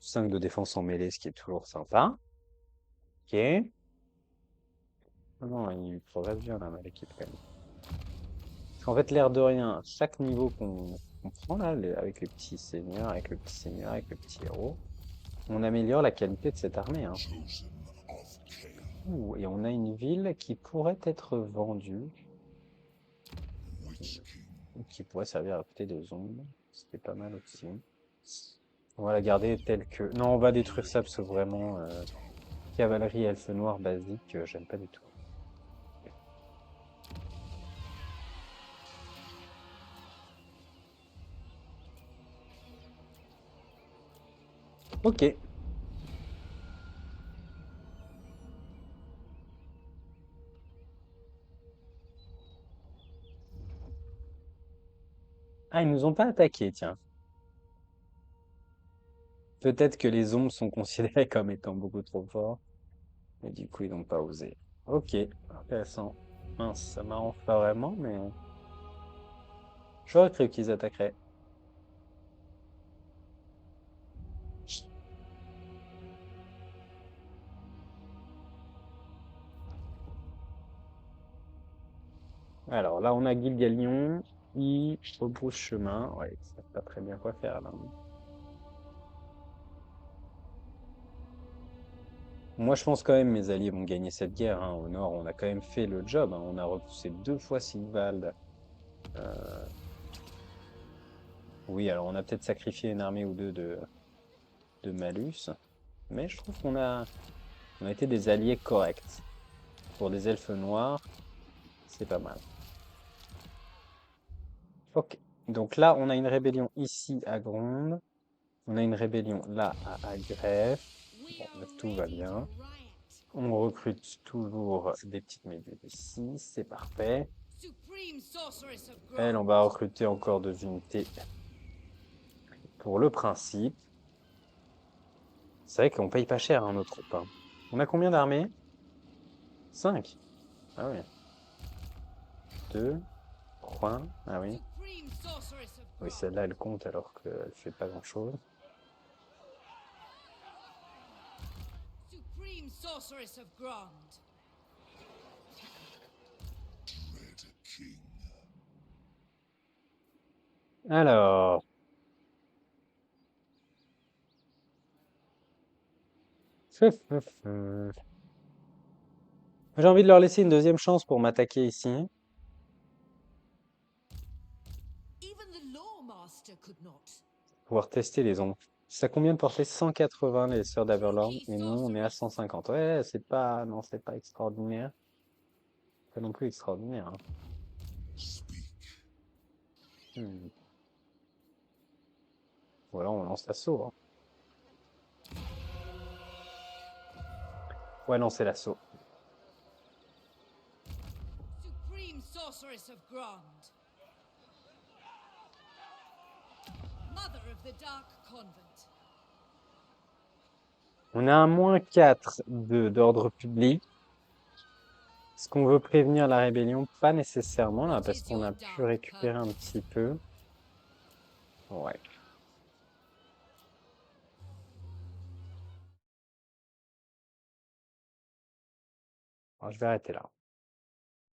Speaker 1: 5 de défense en mêlée, ce qui est toujours sympa. Ok. Ah non, il progresse bien là, l'équipe quand même. Parce qu'en fait, l'air de rien, chaque niveau qu'on prend là, avec les petits seigneurs, avec le petit seigneur, avec le petit héros, on améliore la qualité de cette armée, hein.
Speaker 4: Chosen of Cain.
Speaker 1: Ouh, et on a une ville qui pourrait être vendue,
Speaker 4: Witch King.
Speaker 1: ou qui pourrait servir à côté des ombres. C'était pas mal aussi. On va la garder telle que... Non, on va détruire ça parce que vraiment, cavalerie elfe noir basique, j'aime pas du tout. Ok. Ah, ils nous ont pas attaqué, tiens. Peut-être que les ombres sont considérées comme étant beaucoup trop forts, et du coup, ils n'ont pas osé. Ok, intéressant. Mince, ça m'arrange pas vraiment, mais j'aurais cru qu'ils attaqueraient. Alors là, on a Gilgalion, qui rebrousse chemin. Ouais, ça savent pas très bien quoi faire là. Moi, je pense quand même mes alliés vont gagner cette guerre, hein. Au nord, on a quand même fait le job, hein. On a repoussé 2 fois Sigvald. Euh, Oui, alors on a peut-être sacrifié une armée ou deux de malus, mais je trouve on a été des alliés corrects. Pour des elfes noirs, c'est pas mal. Ok, donc là, on a une rébellion ici à Gronde. On a une rébellion là à Agrève.
Speaker 2: We
Speaker 1: Bon, là,
Speaker 2: are
Speaker 1: tout va
Speaker 2: ready to
Speaker 1: bien.
Speaker 2: riot.
Speaker 1: On recrute toujours des petites méduses ici, c'est parfait.
Speaker 2: Supreme sorceress of
Speaker 1: Elle,
Speaker 2: Grond.
Speaker 1: on va recruter encore 2 unités pour le principe. C'est vrai qu'on paye pas cher, hein, nos troupes, hein. On a combien d'armées? 5. Ah oui. 2, 3. Ah oui.
Speaker 2: Supreme sorceress of
Speaker 1: Oui,
Speaker 2: Grond.
Speaker 1: celle-là, elle compte alors qu'elle fait pas grand-chose.
Speaker 2: Supreme sorceress of Grond.
Speaker 4: Dread King.
Speaker 1: Alors, j'ai envie de leur laisser une deuxième chance pour m'attaquer ici.
Speaker 2: Even the Lawmaster could not.
Speaker 1: Pouvoir tester les ombres. Ça combien de portée? 180 les sœurs d'Averlorn.
Speaker 2: Spooky
Speaker 1: Et nous, on est à
Speaker 2: sorceress.
Speaker 1: 150. Ouais, c'est pas... Non, c'est pas extraordinaire. Pas non plus extraordinaire, hein.
Speaker 4: Speak.
Speaker 1: Hmm. Voilà, on lance l'assaut, hein. Ouais, non, c'est l'assaut.
Speaker 2: Supreme sorceress of Grond. Mother of the Dark Convent.
Speaker 1: On a un -4 d'ordre public. Est-ce qu'on veut prévenir la rébellion? Pas nécessairement là,
Speaker 2: What
Speaker 1: parce
Speaker 2: is
Speaker 1: qu'on
Speaker 2: your
Speaker 1: a pu
Speaker 2: dark
Speaker 1: récupérer un
Speaker 2: purpose?
Speaker 1: petit peu. Ouais. Alors, je vais arrêter là.